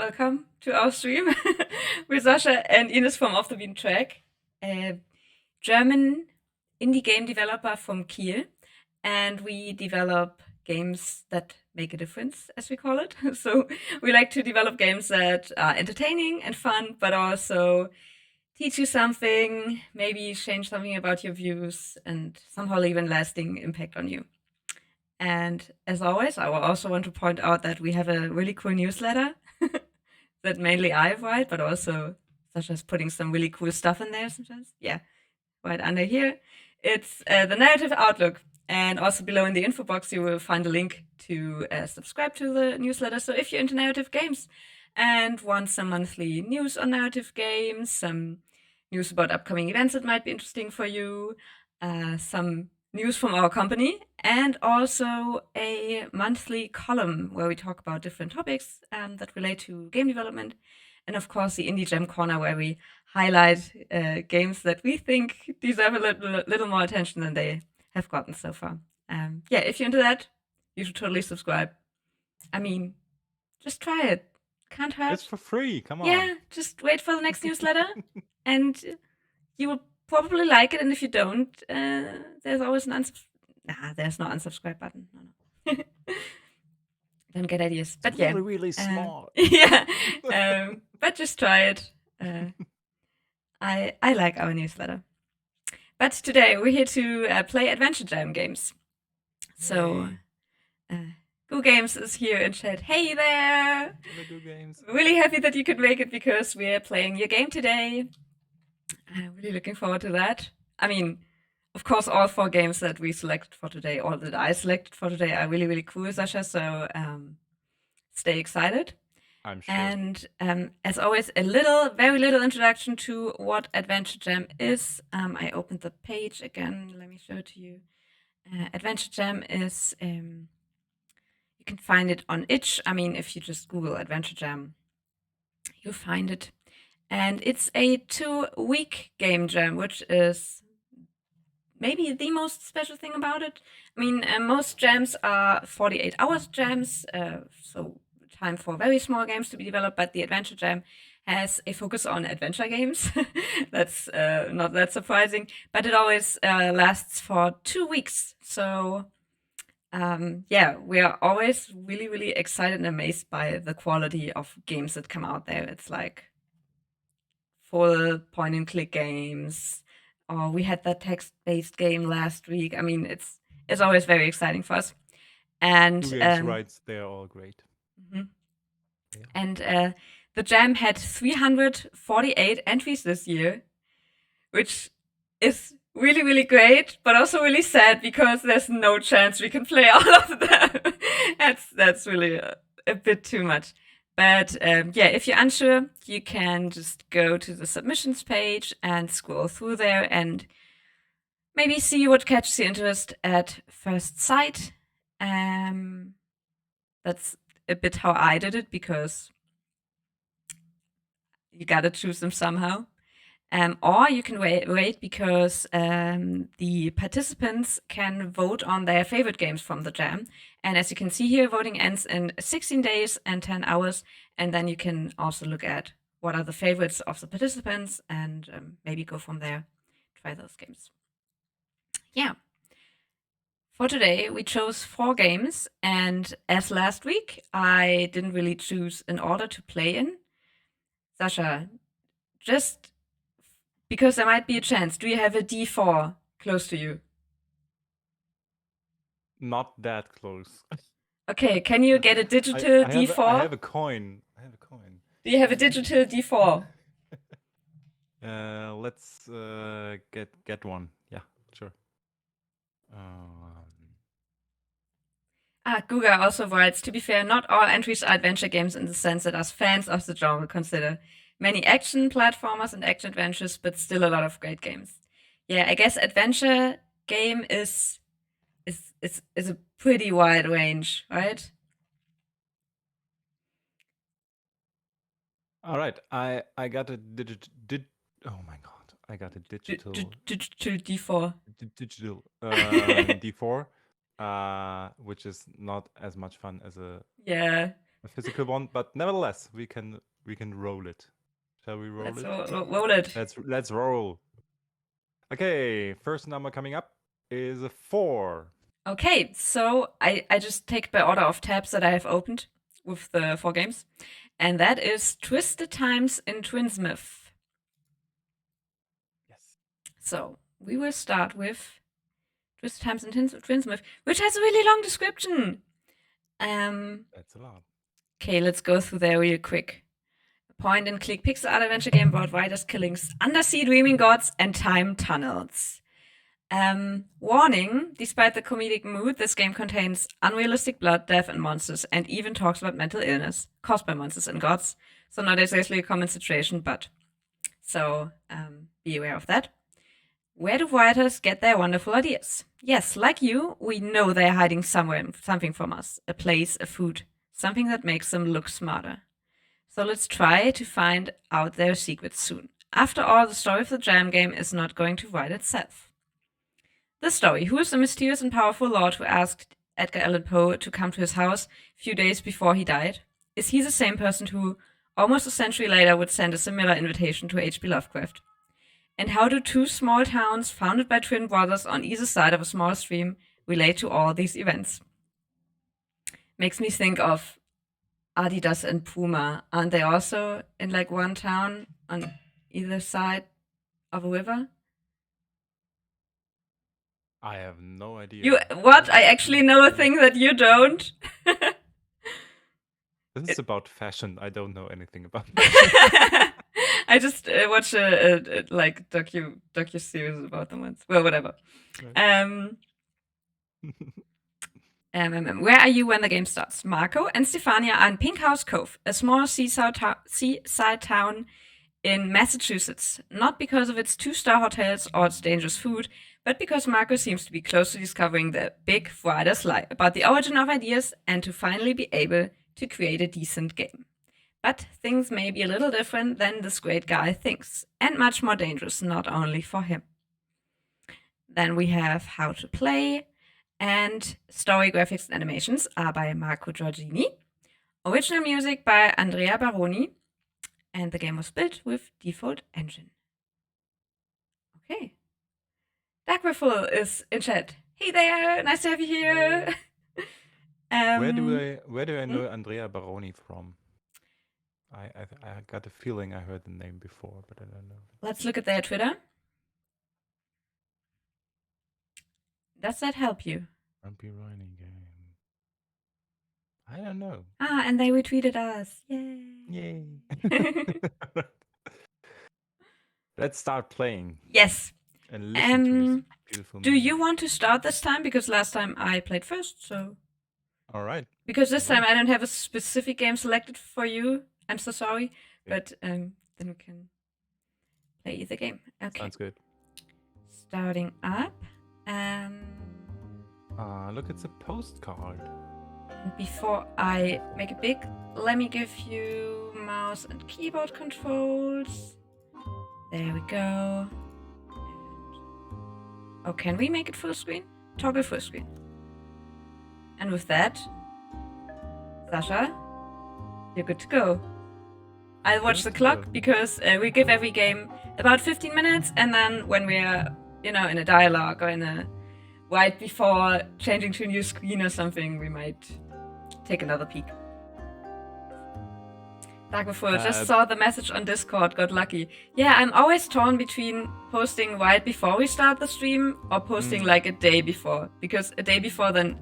welcome to our stream. We're Sasha and Ines from Off the Beaten Track, a German indie game developer from Kiel, and we develop games that make a difference, as we call it. So we like to develop games that are entertaining and fun, but also teach you something, maybe change something about your views, and somehow leave a lasting impact on you. And as always, I will also want to point out that we have a really cool newsletter that mainly I write, but also such as putting some really cool stuff in there sometimes. Yeah, right under here. It's the Narrative Outlook. And also below in the info box, you will find a link to subscribe to the newsletter. So if you're into narrative games and want some monthly news on narrative games, some news about upcoming events that might be interesting for you, some news from our company, and also a monthly column where we talk about different topics that relate to game development. And of course, the Indie Jam Corner, where we highlight games that we think deserve a little more attention than they have gotten so far. Yeah, if you're into that, you should totally subscribe. I mean, just try it. Can't hurt. It's for free. Come on. Yeah, just wait for the next newsletter, and you will probably like it. And if you don't, there's always an there's no unsubscribe button. No. Don't get ideas. But yeah, really smart. Yeah, but just try it. I like our newsletter. But today we're here to play Adventure Jam games. So, Go Games is here in chat. Hey there! Go Games. Really happy that you could make it because we're playing your game today. I'm really looking forward to that. I mean, of course, all 4 games that we selected for today, or that I selected for today, are really, really cool, Sasha. So stay excited. I'm sure. And as always, very little introduction to what Adventure Jam is. I opened the page again. Let me show it to you. Adventure Jam is, you can find it on itch. I mean, if you just Google Adventure Jam, you'll find it. And it's a 2-week game jam, which is maybe the most special thing about it. I mean, most jams are 48 hours jams, so time for very small games to be developed, but the Adventure Jam has a focus on adventure games. That's not that surprising, but it always lasts for 2 weeks. So yeah, we are always really, really excited and amazed by the quality of games that come out there. It's like full point-and-click games, or we had that text-based game last week. I mean, it's always very exciting for us. And rights, they're all great. Mm-hmm. Yeah. And the jam had 348 entries this year, which is really, really great, but also really sad because there's no chance we can play all of them. That's really a bit too much. But yeah, if you're unsure, you can just go to the submissions page and scroll through there and maybe see what catches your interest at first sight. That's a bit how I did it because you gotta choose them somehow. Or you can wait because the participants can vote on their favorite games from the jam. And as you can see here, voting ends in 16 days and 10 hours. And then you can also look at what are the favorites of the participants and maybe go from there, try those games. Yeah. For today, we chose 4 games. And as last week, I didn't really choose an order to play in. Sasha, just because there might be a chance, do you have a D4 close to you? Not that close. Okay, can you get a digital D4? I have a coin. Do you have a digital D4? Let's get one. Yeah, sure. Guga also writes, to be fair, not all entries are adventure games in the sense that us fans of the genre consider many action platformers and action adventures, but still a lot of great games. Yeah, I guess adventure game is a pretty wide range, right? All right, I got a oh my god, I got a digital digital D4. Digital D4, which is not as much fun as a a physical one, but nevertheless, we can roll it. Shall we roll Let's it? roll it. Let's roll. Okay, first number coming up is a 4. Okay, so I just take by order of tabs that I have opened with the 4 games, and that is Twisted Times in Twinsmouth. Yes. So we will start with Twisted Times in Twinsmouth, which has a really long description. That's a lot. Okay, let's go through there real quick. A point-and-click pixel art adventure game about writers' killings, undersea dreaming gods, and time tunnels. Warning, despite the comedic mood, this game contains unrealistic blood, death, and monsters, and even talks about mental illness caused by monsters and gods. So not exactly a common situation, but so be aware of that. Where do writers get their wonderful ideas? Yes, like you, we know they're hiding something from us. A place, a food, something that makes them look smarter. So let's try to find out their secrets soon. After all, the story of the Jam game is not going to write itself. The story. Who is the mysterious and powerful lord who asked Edgar Allan Poe to come to his house a few days before he died? Is he the same person who, almost a century later, would send a similar invitation to H.P. Lovecraft? And how do 2 small towns founded by twin brothers on either side of a small stream relate to all these events? Makes me think of Adidas and Puma. Aren't they also in like one town on either side of a river? I have no idea. You what? I actually know a thing that you don't. This is about fashion. I don't know anything about that. I just watched a like docu series about them once. Well, whatever. Right. Where are you when the game starts? Marco and Stefania are in Pink House Cove, a small seaside town in Massachusetts. Not because of its 2-star hotels or its dangerous food, but because Marco seems to be close to discovering the big writer's lie about the origin of ideas and to finally be able to create a decent game. But things may be a little different than this great guy thinks, and much more dangerous, not only for him. Then we have How to Play, and story, graphics, and animations are by Marco Giorgini. Original music by Andrea Baroni, and the game was built with default engine. Okay. Dagriffle is in chat. Hey there, nice to have you here. Where do I know Andrea Baroni from? I got a feeling I heard the name before, but I don't know. Let's look at their Twitter. Does that help you? Grumpy Running Game. I don't know. Ah, and they retweeted us. Yay. Yay. Let's start playing. Yes. And listen to this beautiful do music. you want to start this time? Because last time I played first, so. All right. Because this time I don't have a specific game selected for you. I'm so sorry. Okay. But then we can play either game. Okay. Sounds good. Starting up. Look, it's a postcard. Before I make it big, let me give you mouse and keyboard controls. There we go. Oh, can we make it full screen? Toggle full screen. And with that, Sasha, you're good to go. I'll watch the clock because we give every game about 15 minutes, and then when we're, in a dialogue or in a right before changing to a new screen or something, we might take another peek. Daggerful, just saw the message on Discord, got lucky. Yeah, I'm always torn between posting right before we start the stream or posting like a day before. Because a day before, then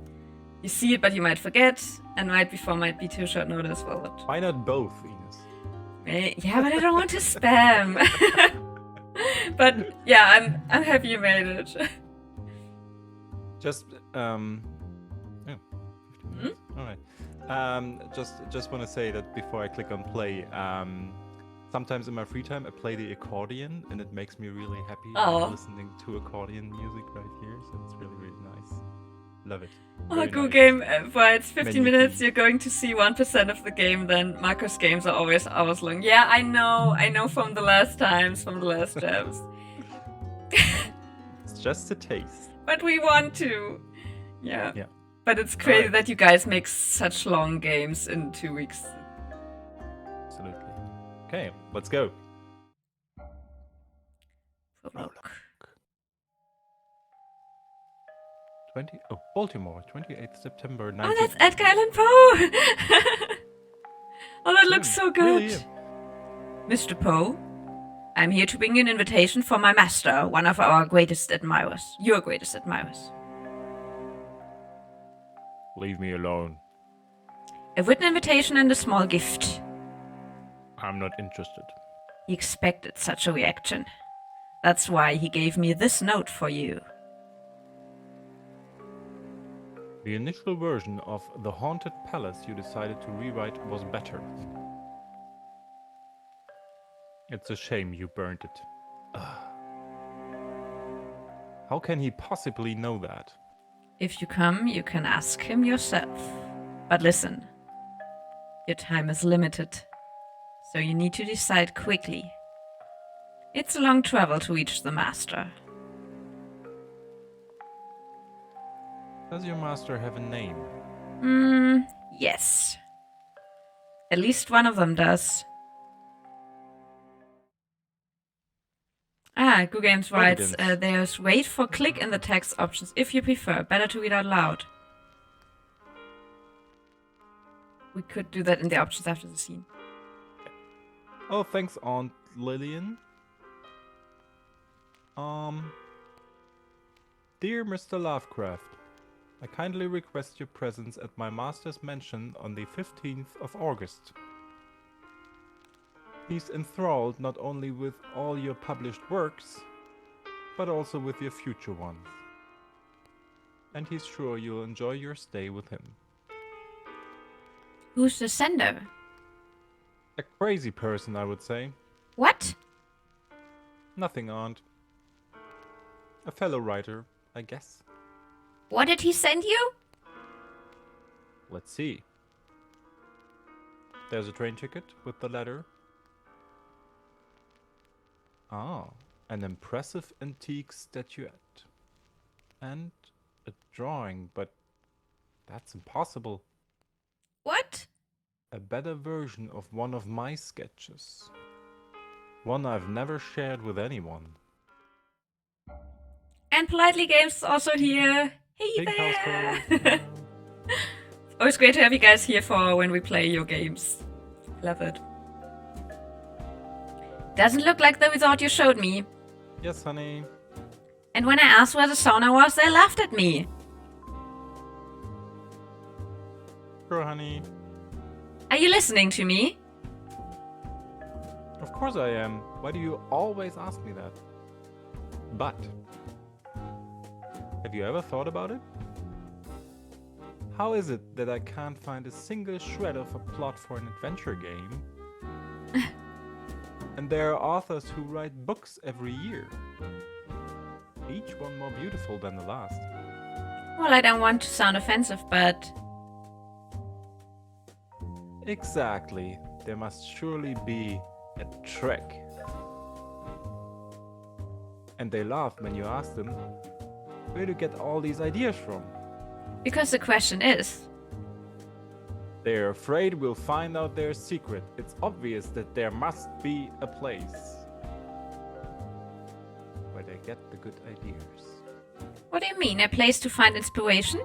you see it, but you might forget, and right before might be too short notice. Well, what? Why not both, Ines? Yeah, but I don't want to spam. But yeah, I'm happy you made it. Just 15 minutes. All right. Just want to say that before I click on play, sometimes in my free time I play the accordion, and it makes me really happy listening to accordion music right here. So it's really, really nice. Love it. Oh, cool game. For it's 15 minutes, you're going to see 1% of the game. Then Marco's games are always hours long. Yeah, I know from the last times, from the last jams. It's just a taste. But we want to. Yeah. But it's crazy Right. that you guys make such long games in 2 weeks. Absolutely. Okay, let's go. Prologue. 20. Baltimore, 28th September, Oh, 19. that's Edgar Allan Poe! Oh, that looks so good. Really? Mr. Poe, I'm here to bring you an invitation for my master, one of our greatest admirers. Your greatest admirers. Leave me alone. A written invitation and a small gift. I'm not interested. He expected such a reaction. That's why he gave me this note for you. The initial version of The Haunted Palace you decided to rewrite was better. It's a shame you burned it. Ugh. How can he possibly know that? If you come, you can ask him yourself. But listen, your time is limited, so you need to decide quickly. It's a long travel to reach the master. Does your master have a name? Yes. At least one of them does. Google Games writes, there's wait for click in the text options if you prefer. Better to read out loud. We could do that in the options after the scene. Oh, thanks, Aunt Lillian. Dear Mr. Lovecraft, I kindly request your presence at my master's mansion on the 15th of August. He's enthralled not only with all your published works, but also with your future ones. And he's sure you'll enjoy your stay with him. Who's the sender? A crazy person, I would say. What? Nothing, Aunt. A fellow writer, I guess. What did he send you? Let's see. There's a train ticket with the letter. Ah, an impressive antique statuette. And a drawing, but that's impossible. What? A better version of one of my sketches. One I've never shared with anyone. And Politely Games is also here. Hey Big house there! call. Always great to have you guys here for when we play your games. Love it. Doesn't look like the resort you showed me. Yes, honey. And when I asked where the sauna was, they laughed at me. Sure, honey. Are you listening to me? Of course I am. Why do you always ask me that? But, have you ever thought about it? How is it that I can't find a single shred of a plot for an adventure game? And there are authors who write books every year. Each one more beautiful than the last. Well, I don't want to sound offensive, but... Exactly. There must surely be a trick. And they laugh when you ask them, where do you get all these ideas from? Because the question is... They're afraid we'll find out their secret. It's obvious that there must be a place where they get the good ideas. What do you mean? A place to find inspiration?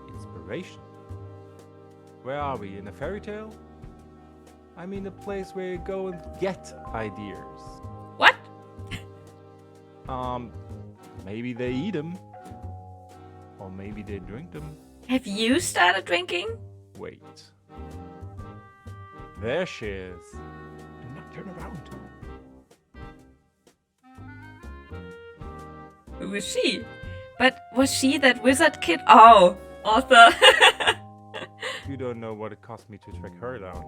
Inspiration? Where are we? In a fairy tale? I mean a place where you go and get ideas. What? Maybe they eat them. Or maybe they drink them. Have you started drinking? Wait. There she is. Do not turn around. Who is she? But was she that wizard kid? Oh, Arthur. You don't know what it cost me to track her down.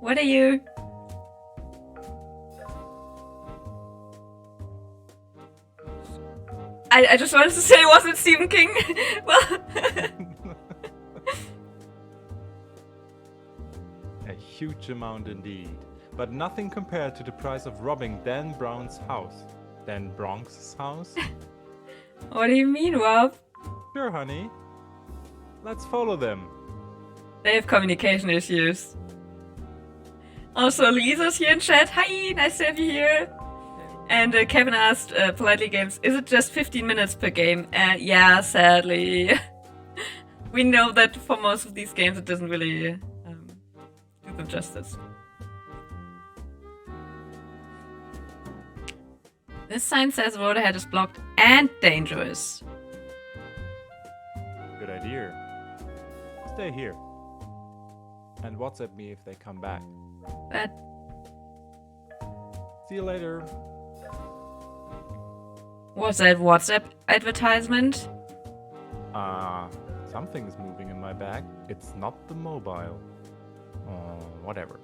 What are you? I just wanted to say it wasn't Stephen King. Well... A huge amount indeed. But nothing compared to the price of robbing Dan Brown's house. Dan Bronx's house? What do you mean, Rob? Sure, honey. Let's follow them. They have communication issues. Also, Lisa's here in chat. Hi, nice to have you here. And Kevin asked politely games, is it just 15 minutes per game? Yeah, sadly. We know that for most of these games it doesn't really do them justice. This sign says road ahead is blocked and dangerous. Good idea. Stay here. And WhatsApp me if they come back. But See you later. was that WhatsApp advertisement? Something's moving in my bag. It's not the mobile. Whatever.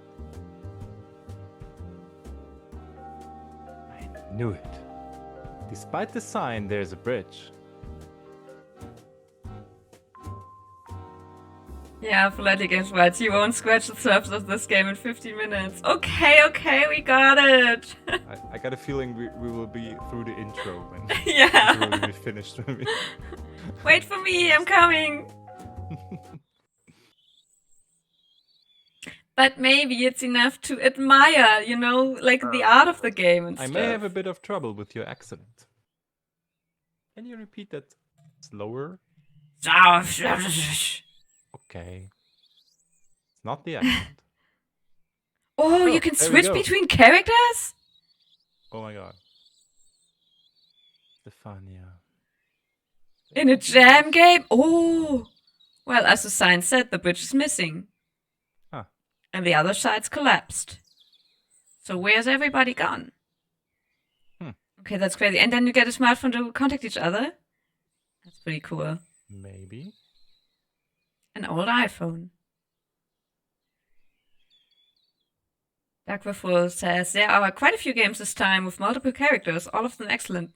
I knew it. Despite the sign, there's a bridge. Yeah, politely games writes, you won't scratch the surface of this game in 15 minutes. Okay, we got it. I got a feeling we will be through the intro when Yeah. we will be finished with me. Wait for me, I'm coming. But maybe it's enough to admire, you know, like the art of the game and I stuff. may have a bit of trouble with your accent. Can you repeat that slower? Okay. It's not the accent. Oh, you can there we switch go. between characters? Oh my god. Stefania. In a jam game? Oh! Well, as the sign said, the bridge is missing. Huh. And the other side's collapsed. So where's everybody gone? Okay, that's crazy. And then you get a smartphone to contact each other? That's pretty cool. Maybe. An old iPhone. Darkwaffle says, there are quite a few games this time with multiple characters, all of them excellent.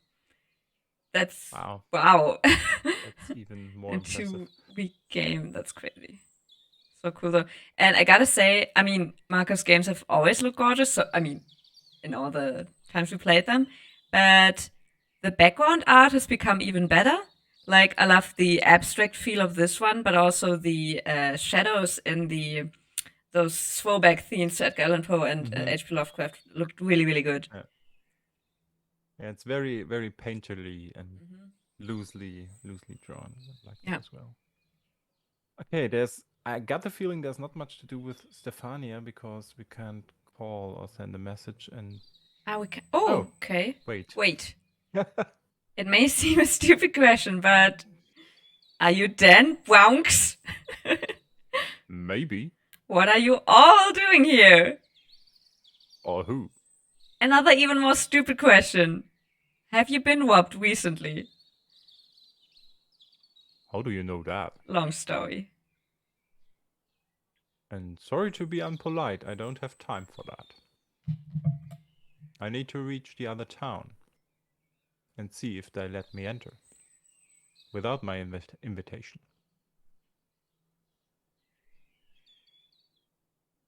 That's... Wow. That's even more A impressive. 2-week game. That's crazy. So cool though. And I gotta say, I mean, Marco's games have always looked gorgeous. So, I mean, in all the times we played them. But the background art has become even better. Like, I love the abstract feel of this one, but also the shadows in those throwback themes to Edgar Allan Poe and H.P. Lovecraft looked really, really good. Yeah, it's very, very painterly and loosely drawn. I like that as well. Okay, I got the feeling there's not much to do with Stefania because we can't call or send a message and... we can... Oh, okay. Wait. It may seem a stupid question, but are you Dan Bronx? Maybe. What are you all doing here? Or who? Another even more stupid question. Have you been robbed recently? How do you know that? Long story. And sorry to be unpolite, I don't have time for that. I need to reach the other town and see if they let me enter without my invitation.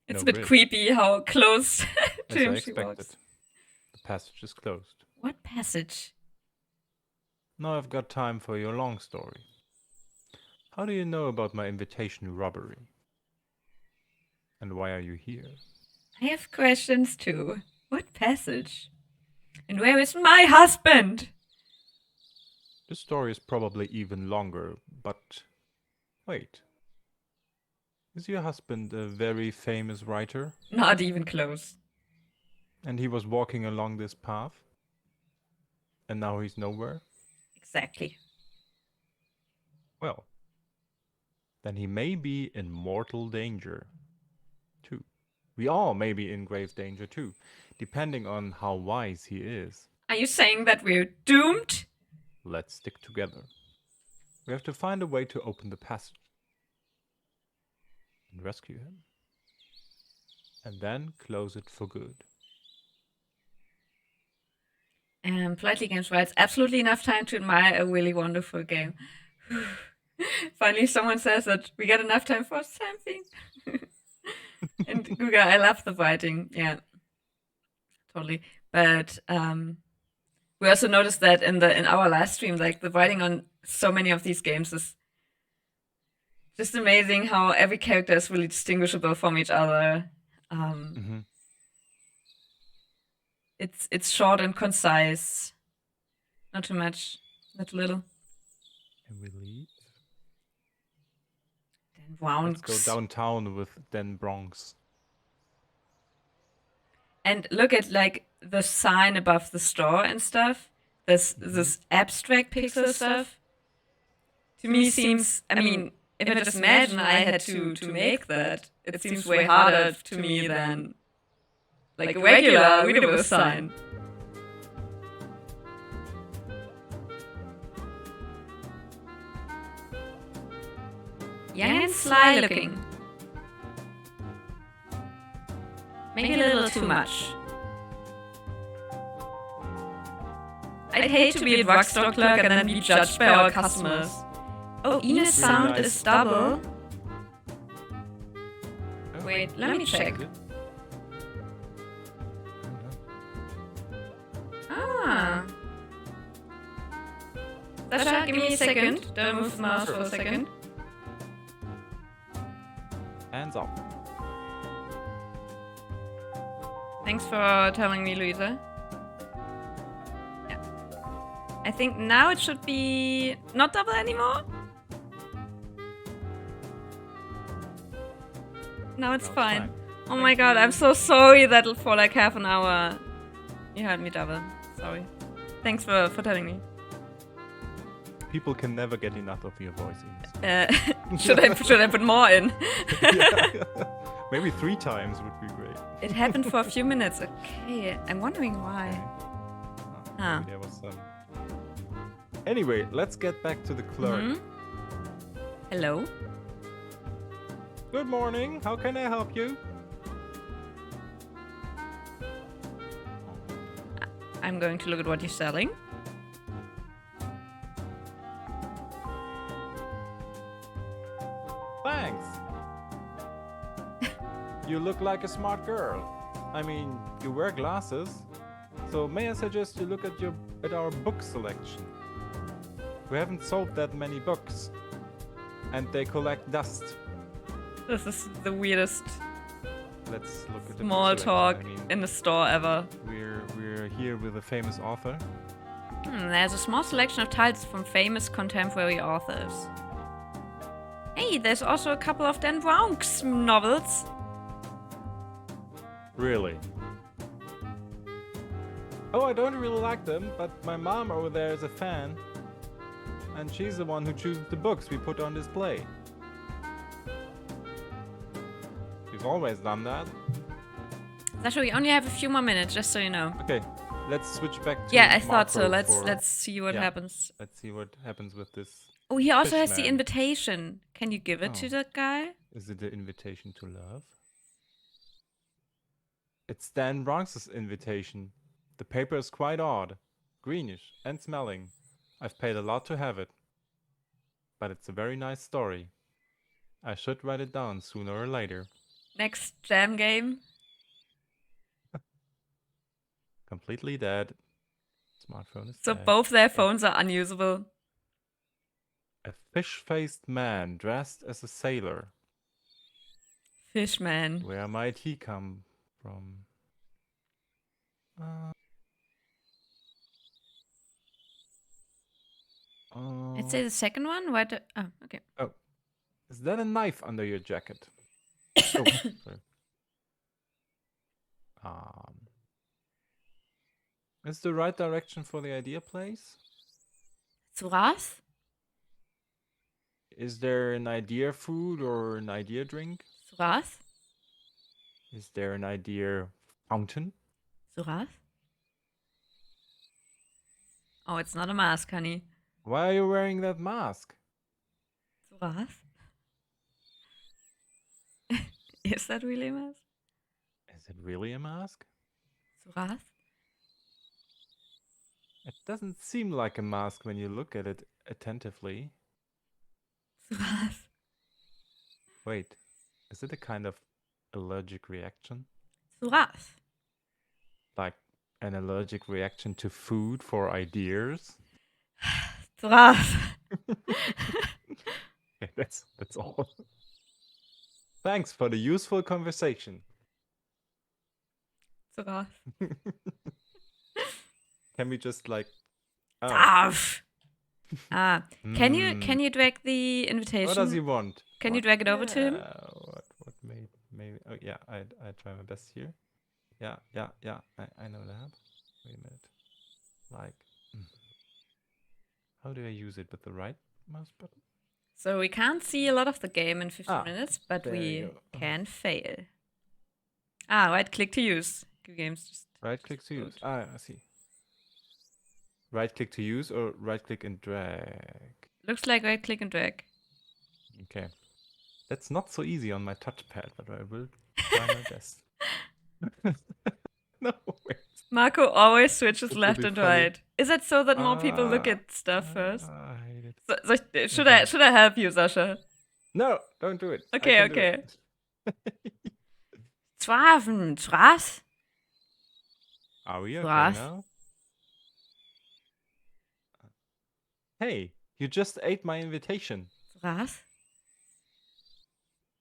It's No a bit bridge. creepy how close As to I him she expected. walks. The passage is closed. What passage? Now I've got time for your long story. How do you know about my invitation robbery? And why are you here? I have questions too. What passage? And where is my husband? This story is probably even longer, but wait. Is your husband a very famous writer? Not even close. And he was walking along this path? And now he's nowhere? Exactly. Well, then he may be in mortal danger, too. We all may be in grave danger, too, depending on how wise he is. Are you saying that we're doomed? Let's stick together. We have to find a way to open the passage and rescue him. And then close it for good. Politely Games writes, absolutely enough time to admire a really wonderful game. Finally, someone says that we got enough time for something. And Guga, I love the writing. Yeah, totally. But we also noticed that in our last stream, like the writing on so many of these games is just amazing how every character is really distinguishable from each other. It's short and concise, not too much, not too little. And we leave. Den Bronx. Let's go downtown with Den Bronx. And look at like the sign above the store and stuff. This abstract pixel stuff. To me seems, I mean, if I just imagine I had to make that, it seems way harder to me than like a regular readable sign. Young and sly looking. Maybe a little too much. I'd hate to be a drugstore clerk and then be judged by our customers. Oh, Ines' sound nice. is double. Oh, Wait, let me check. is it? Ah. Sasha, give me a second. Don't move the mouse for a second. Hands up. Thanks for telling me, Luisa. Yeah. I think now it should be not double anymore. Now it's fine. Oh my god, I'm so sorry that for like half an hour you heard me double. Sorry. Thanks for telling me. People can never get enough of your voice. Should I put more in? Yeah. Maybe 3 times would be great. It happened for a few minutes. Okay, I'm wondering why. Ah. There was some. Anyway, let's get back to the clerk. Hello. Good morning. How can I help you? I'm going to look at what you're selling. Thanks. You look like a smart girl. I mean, you wear glasses. So may I suggest you look at our book selection? We haven't sold that many books, and they collect dust. This is the weirdest Let's look at the small book talk selection. I mean, in the store ever. we're here with a famous author. There's a small selection of titles from famous contemporary authors. Hey, there's also a couple of Dan Brown's novels. Really? Oh, I don't really like them, but my mom over there is a fan. And she's the one who chooses the books we put on display. We've always done that. Sasha, we only have a few more minutes, just so you know. Okay, let's switch back to Yeah, I thought so. Marco Let's see what happens. Let's see what happens with this. Oh, he also has the Fishman. invitation. Can you give it to Oh. that guy? Is it the invitation to love? It's Dan Bronx's invitation. The paper is quite odd, greenish and smelling. I've paid a lot to have it. But it's a very nice story. I should write it down sooner or later. Next jam game. Completely dead. Smartphone is So dead. both their phones are unusable. A fish-faced man dressed as a sailor. Fishman. Where might he come from? I'd say the second one. What? Oh, okay. Oh, is that a knife under your jacket? Oh, sorry. Is the right direction for the idea place? Zuras? Is there an idea food or an idea drink? Zuras? Is there an idea fountain? Zuras? Oh, it's not a mask, honey. Why are you wearing that mask? Zuras? Is that really a mask? Is it really a mask? Zuras? It doesn't seem like a mask when you look at it attentively. Zuras? Wait, is it a kind of allergic reaction? Zuras? Like an allergic reaction to food for ideas? Zuras? Okay, that's all. Thanks for the useful conversation. Sogar. Can we just like? Oh. Darf. Can Hmm. you drag the invitation? What does he want? Can you drag it over to him? What maybe? Oh yeah, I try my best here. Yeah. I know that. Wait a minute. Like, how do I use it with the right mouse button? So we can't see a lot of the game in 15 minutes, but there we you go. can fail. Right click to use. Good games. Just Right click to use. I see. Right click to use or right click and drag? Looks like right click and drag. Okay. That's not so easy on my touchpad, but I will try my best. No, wait. Marco always switches That would left be and funny. right. Is that so that more people look at stuff first? I hate it. Should I help you, Sasha? No, don't do it. Okay. 12, was? Are we okay Was? now? Hey, you just ate my invitation. Was?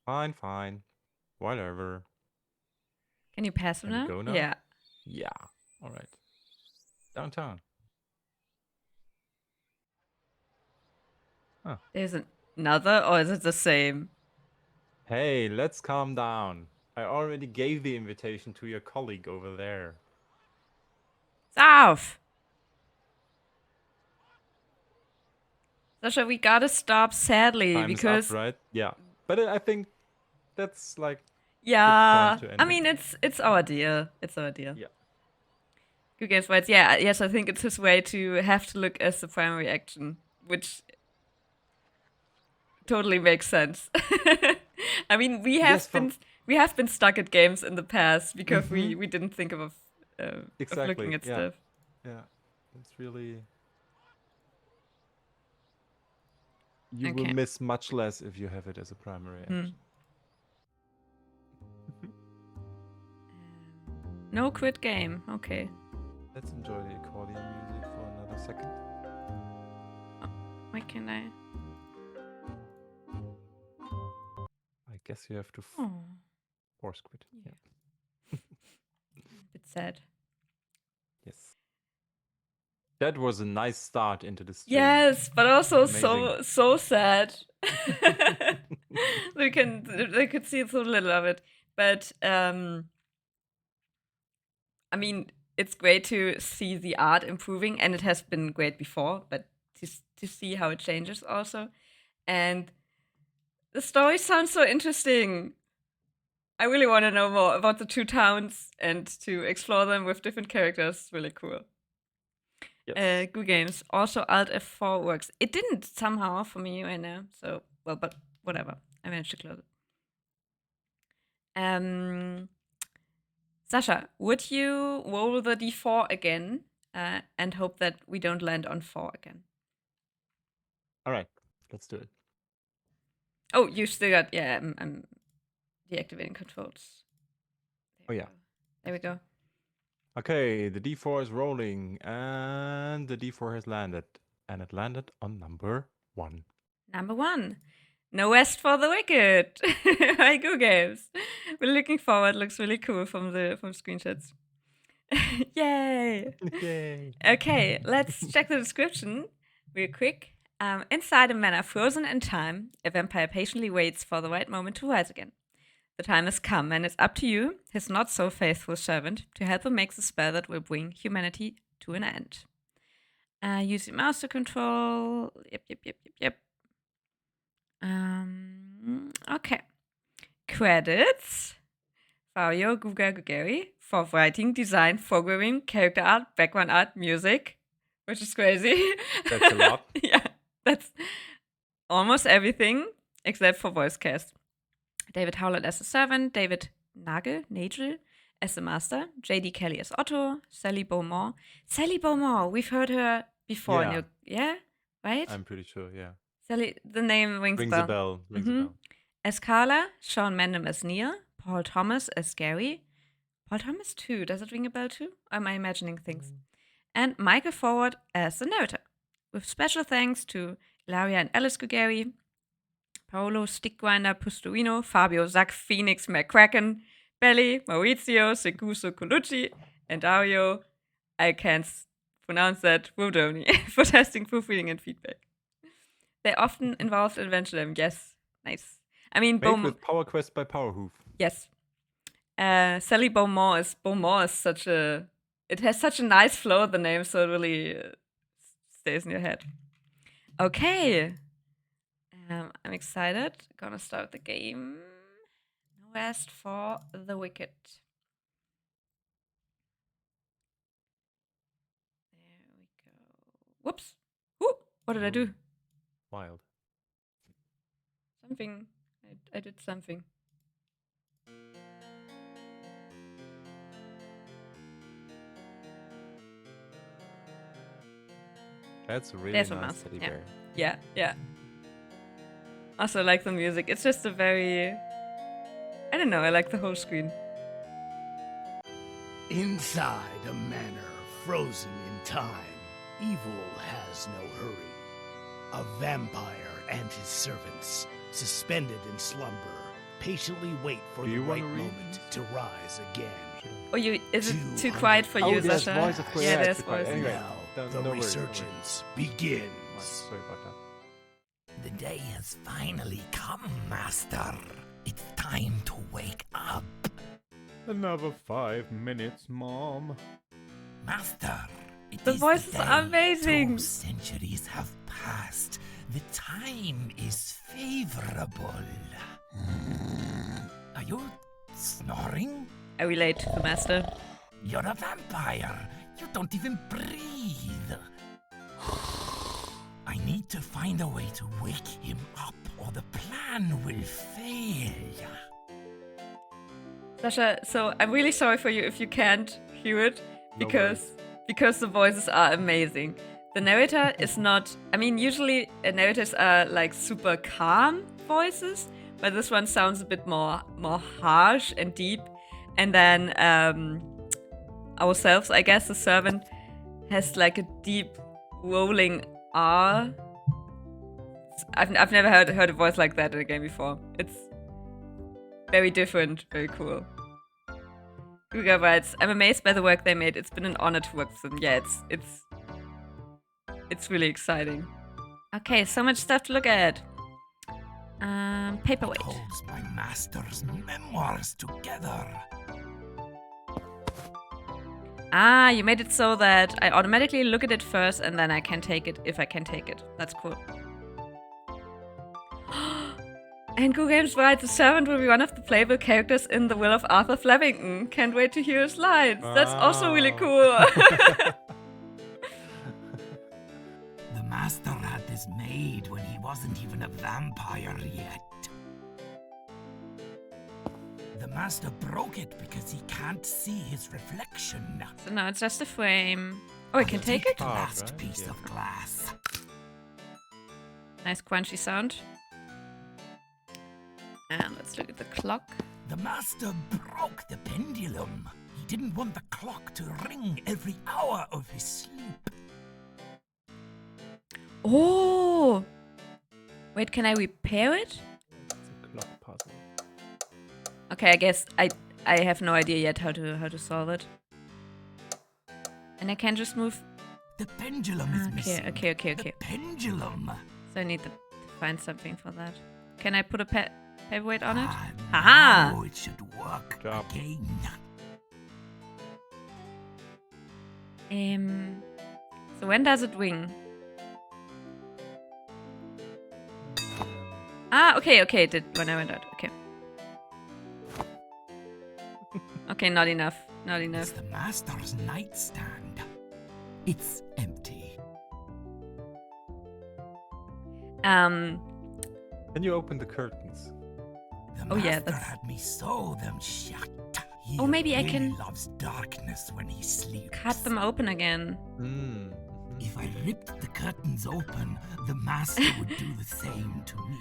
Fine. Whatever. Can you pass him Can we now? go now? Yeah. Yeah. All right. Downtown. Huh. There's another, or is it the same? Hey, let's calm down. I already gave the invitation to your colleague over there. Off! Sasha, we gotta stop sadly Time because is up, right? Yeah. But I think that's like yeah, good point to end I mean it. it's our deal. It's our deal. Yeah. Good games, right? Yeah, yes, I think it's his way to have to look as the primary action, which totally makes sense. I mean, we have been stuck at games in the past because we didn't think of looking at stuff. Yeah. It's really you will miss much less if you have it as a primary action. No quit game. Okay. Let's enjoy the accordion music for another second. Why can't I? I guess you have to force quit. Yeah. Bit sad. Yes. That was a nice start into the stream. Yes, but also Amazing. so sad. they could see so little of it. But I mean, it's great to see the art improving, and it has been great before, but to see how it changes also. And the story sounds so interesting. I really want to know more about the two towns and to explore them with different characters. Really cool. Yes. Good games. Also, Alt F4 works. It didn't somehow for me right now. So, well, but whatever. I managed to close it. Sasha, would you roll the d4 again and hope that we don't land on 4 again? All right, let's do it. Oh, you still got, yeah, I'm deactivating controls. There we go. Okay, the d4 is rolling, and the d4 has landed. And it landed on number 1. Number 1. No West for the Wicked. Hi, Go Games. We're looking forward. Looks really cool from screenshots. Yay! Yay! Okay, let's check the description real quick. Inside a manor frozen in time, a vampire patiently waits for the right moment to rise again. The time has come, and it's up to you, his not-so-faithful servant, to help him make the spell that will bring humanity to an end. Use your mouse to control. Yep. Okay. Credits. Fabio Gugari for writing, design, programming, character art, background art, music, which is crazy. That's a lot. Yeah, that's almost everything except for voice cast. David Howlett as the servant, David Nagel as the master, J.D. Kelly as Otto, Sally Beaumont. Sally Beaumont, we've heard her before. Yeah. Right? I'm pretty sure, yeah. Sally, the name rings a bell. Rings a bell. As Carla, Sean Mandam as Neil, Paul Thomas as Gary. Paul Thomas too, does it ring a bell too? Or am I imagining things? And Michael Forward as the narrator. With special thanks to Ilaria and Alice Gugeri, Paolo Stickwinder Pustuino, Fabio Zack Phoenix McCracken, Belly, Maurizio Seguso Colucci, and Dario, I can't pronounce that, Rodoni, for testing, proofreading, and feedback. They're often involved in Adventure Jam. Yes, nice. I mean, Made with Power Quest by Powerhoof. Yes. Sally Beaumont is such a... It has such a nice flow, the name, so it really stays in your head. Okay. I'm excited. Gonna start the game. No rest for the wicked. There we go. Whoops. Ooh, what did I do? Wild. Something. I did something. That's a really There's a nice mouse, teddy yeah. bear. Yeah. Also, I like the music. It's just a very... I don't know, I like the whole screen. Inside a manor frozen in time, evil has no hurry. A vampire and his servants, suspended in slumber, patiently wait for Do the you wanna right read? moment to rise again. Oh, is it too 200 quiet for you, there's Sasha? voice, of course. Yeah, Yeah, there's it's quiet. voice. Anyway, Now, don't- the no worries, no resurgence begins. Sorry about that. The day has finally come, Master. It's time to wake up. Another 5 minutes, Mom. Master, it The is voices day. are amazing. 2 centuries have passed. The time is favorable. Are you snoring? I relate to the master. You're a vampire. You don't even breathe. I need to find a way to wake him up, or the plan will fail. Sasha, so I'm really sorry for you if you can't hear it, No because the voices are amazing. The narrator is not... I mean, usually narrators are like super calm voices, but this one sounds a bit more harsh and deep. And then ourselves, I guess, the servant, has like a deep rolling R. I've never heard a voice like that in a game before. It's very different, very cool. Guga writes, I'm amazed by the work they made. It's been an honor to work with them. Yeah, it's really exciting. Okay, so much stuff to look at. Paperweight. It holds my master's memoirs together. Ah, you made it so that I automatically look at it first and then I can take it if I can take it. That's cool. And Google Games writes, the servant will be one of the playable characters in The Will of Arthur Flemington. Can't wait to hear his lines. That's also really cool. The master had this made when he wasn't even a vampire yet. The master broke it because he can't see his reflection. So now it's just a frame. Oh, I can take it? The Ah, last right, piece yeah. of glass. Nice crunchy sound. And let's look at the clock. The master broke the pendulum. He didn't want the clock to ring every hour of his sleep. Oh! Wait, can I repair it? It's a clock puzzle. Okay, I guess I have no idea yet how to solve it. And I can just move. The pendulum is missing. Okay. The pendulum. So I need to find something for that. Can I put a paperweight on it? Ah, Haha! now it should work Job. again. So when does it ring? Ah, okay, it did when I went out. Okay. Okay, not enough. It's the master's nightstand. It's empty. Can you open the curtains? The Oh, yeah, master that's- had me sew them shut. He Oh, maybe I really can- loves darkness when he sleeps. Cut them open again. Mm. If I ripped the curtains open, the master would do the same to me.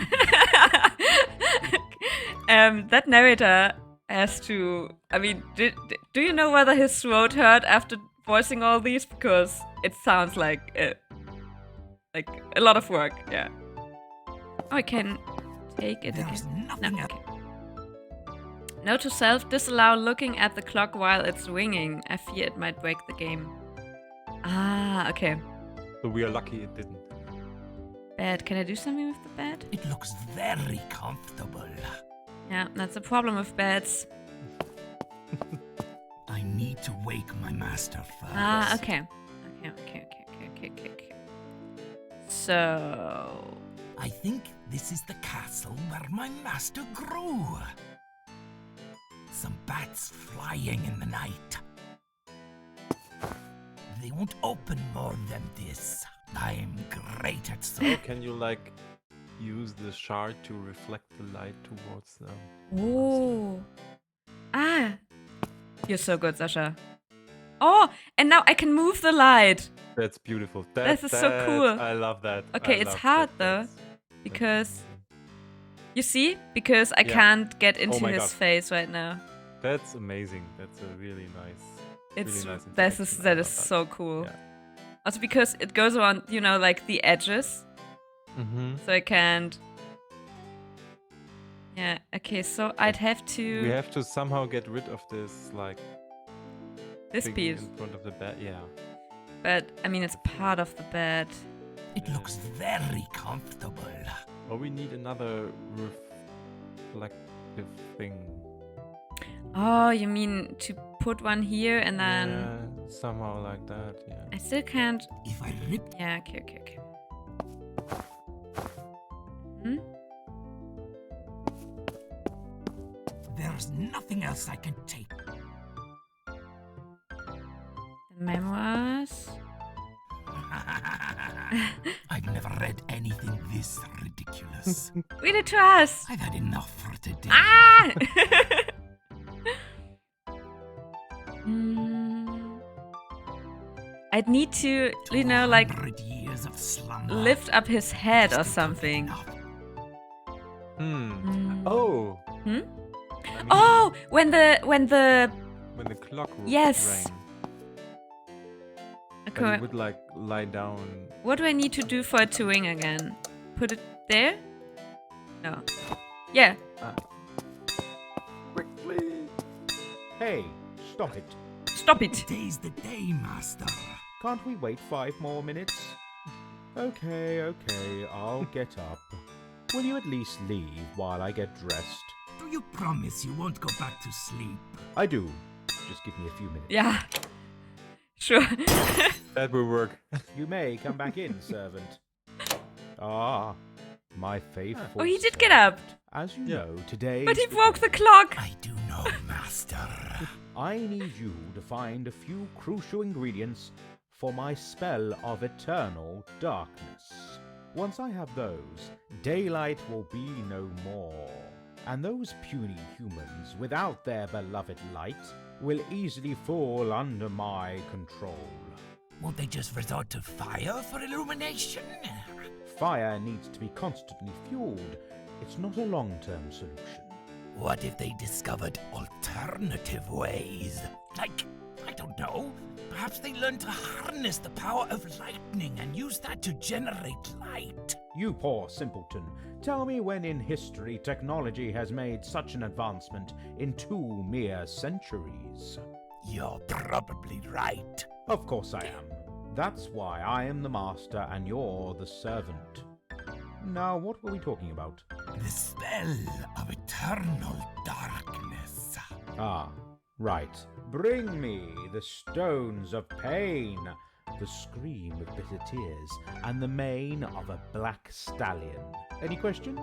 That narrator has to... I mean, do you know whether his throat hurt after voicing all these? Because it sounds like a lot of work, yeah. Oh, I can take it There's again. nothing No, else. okay. Note to self, disallow looking at the clock while it's ringing. I fear it might break the game. Ah, okay. So we are lucky it didn't. Bed. Can I do something with the bed? It looks very comfortable. Yeah, that's a problem with beds. I need to wake my master first. Ah, okay. Okay. So... I think this is the castle where my master grew. Some bats flying in the night. They won't open more than this. I'm great at so. Oh, can you like use the shard to reflect the light towards them? Ooh. Ah. You're so good, Sasha. Oh, and now I can move the light. That's beautiful. This is so cool. I love that. Okay, I it's love hard that. though. That's Because... amazing. You see? Because I Yeah. can't get into my his God. face right now. That's amazing. That's a really nice. It's really nice that interaction. I that love is so cool. Yeah. Also because it goes around, you know, like the edges. Mm-hmm. So I can't... Yeah, okay, so I'd have to... We have to somehow get rid of this like this thing piece. in front of the bed. Yeah. But, I mean, it's part of the bed. It looks very comfortable. Or we need another reflective thing. Oh, you mean to put one here and then... Yeah, somehow like that. Yeah. I still can't... If I rip, Yeah, okay. Hmm? there's nothing else I can take. The memoirs... I've never read anything this ridiculous. Read it to us! I've had enough for today. Ah! Hmm. I'd need to, you know, like 200 years of slumber. lift up his head or Still something. enough. Hmm. Oh. Hmm? I mean, Oh, when the when the clock Yes. rang, and okay. you would like lie down. What do I need to do for it to ring again? Put it there? No. Yeah. Quickly. Hey, stop it. Stop it. Today's the day, master. Can't we wait 5 more minutes? Okay, I'll get up. Will you at least leave while I get dressed? Do you promise you won't go back to sleep? I do. Just give me a few minutes. Yeah. Sure. That will work. You may come back in, servant. Ah, my faithful Oh, he did servant. get up. As you Yeah. know, today. But he broke the clock. I do know, master. I need you to find a few crucial ingredients for my spell of eternal darkness. Once I have those, daylight will be no more, and those puny humans without their beloved light will easily fall under my control. Won't they just resort to fire for illumination? Fire needs to be constantly fueled. It's not a long-term solution. What if they discovered alternative ways? Like, I don't know, perhaps they learned to harness the power of lightning and use that to generate light. You poor simpleton, tell me when in history technology has made such an advancement in 2 mere centuries. You're probably right. Of course I am. That's why I am the master and you're the servant. Now, what were we talking about? The spell of eternal darkness. Ah, right. Bring me the stones of pain, the scream of bitter tears, and the mane of a black stallion. Any questions?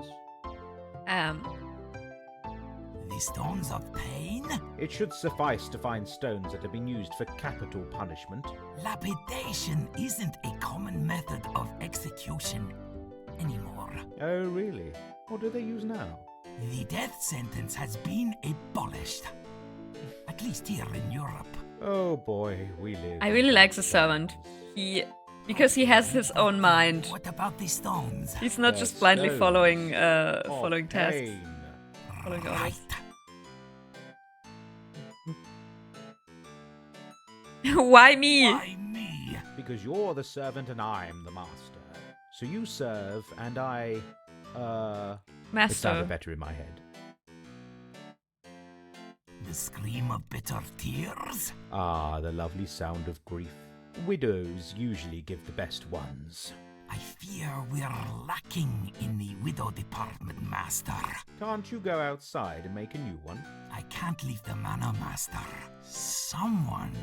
The stones of pain? It should suffice to find stones that have been used for capital punishment. Lapidation isn't a common method of execution anymore. Oh, really? What do they use now? The death sentence has been abolished. At least here in Europe. Oh boy, we live. I really like the servant. Because he has his own mind. What about the stones? He's not The just blindly stones following of following tasks. pain. Following Right. orders. Why me? Why me? Because you're the servant and I'm the master. So you serve and I It Master. sounded better in my head. The scream of bitter tears? Ah, the lovely sound of grief. Widows usually give the best ones. I fear we're lacking in the widow department, Master. Can't you go outside and make a new one? I can't leave the manor, Master. Someone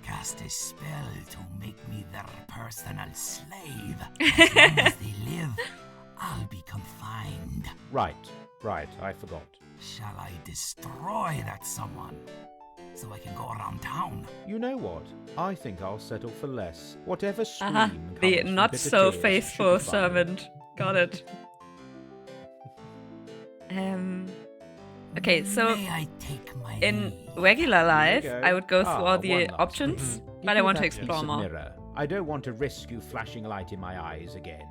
cast a spell to make me their personal slave. As long as they live, I'll be confined. Right, I forgot. Shall I destroy that someone so I can go around town? You know what? I think I'll settle for less. Whatever stream Aha, comes the from not bitter so tears faithful should be fine. servant. Got it. Okay, so May I take my in leave? regular life, go. I would go through Ah, all the one last. options, Give but me I want to that explore piece of more. mirror. I don't want to risk you flashing a light in my eyes again.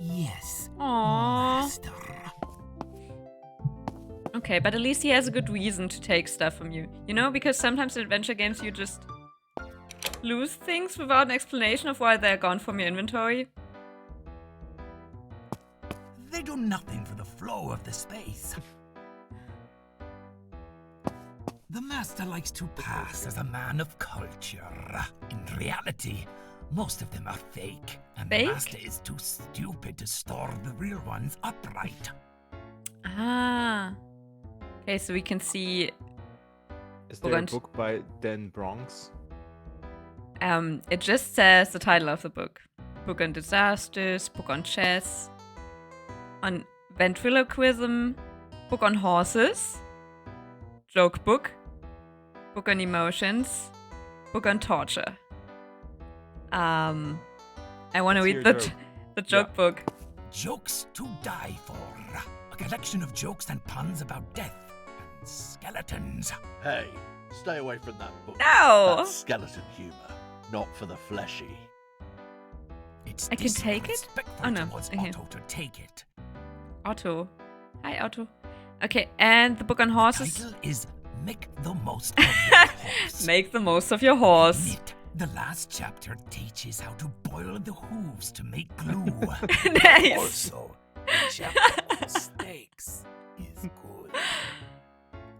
Yes, Aww. Master. Okay, but at least he has a good reason to take stuff from you. You know, because sometimes in adventure games you just lose things without an explanation of why they're gone from your inventory. They do nothing for the flow of the space. The Master likes to pass as a man of culture. In reality, most of them are fake, and Fake? the Master is too stupid to store the real ones upright. Ah. Okay, so we can see Is there a Book book by Dan Bronx? it just says the title of the book. Book on disasters, book on chess, on ventriloquism, book on horses, joke book, book on emotions, book on torture. I want to Let's read hear the a joke. the joke book. Jokes to die for. A collection of jokes and puns about death and skeletons. Hey, stay away from that book. No! That's skeleton humor, not for the fleshy. It's I can take it? disrespectful Oh, no. towards Okay. Otto to take it. Otto. Hi, Otto. Okay, and the book on horses. Title is Make the Most of Your Horse. Make the most of your horse. Neat. The last chapter teaches how to boil the hooves to make glue. Nice. Also, the chapter on steaks is good.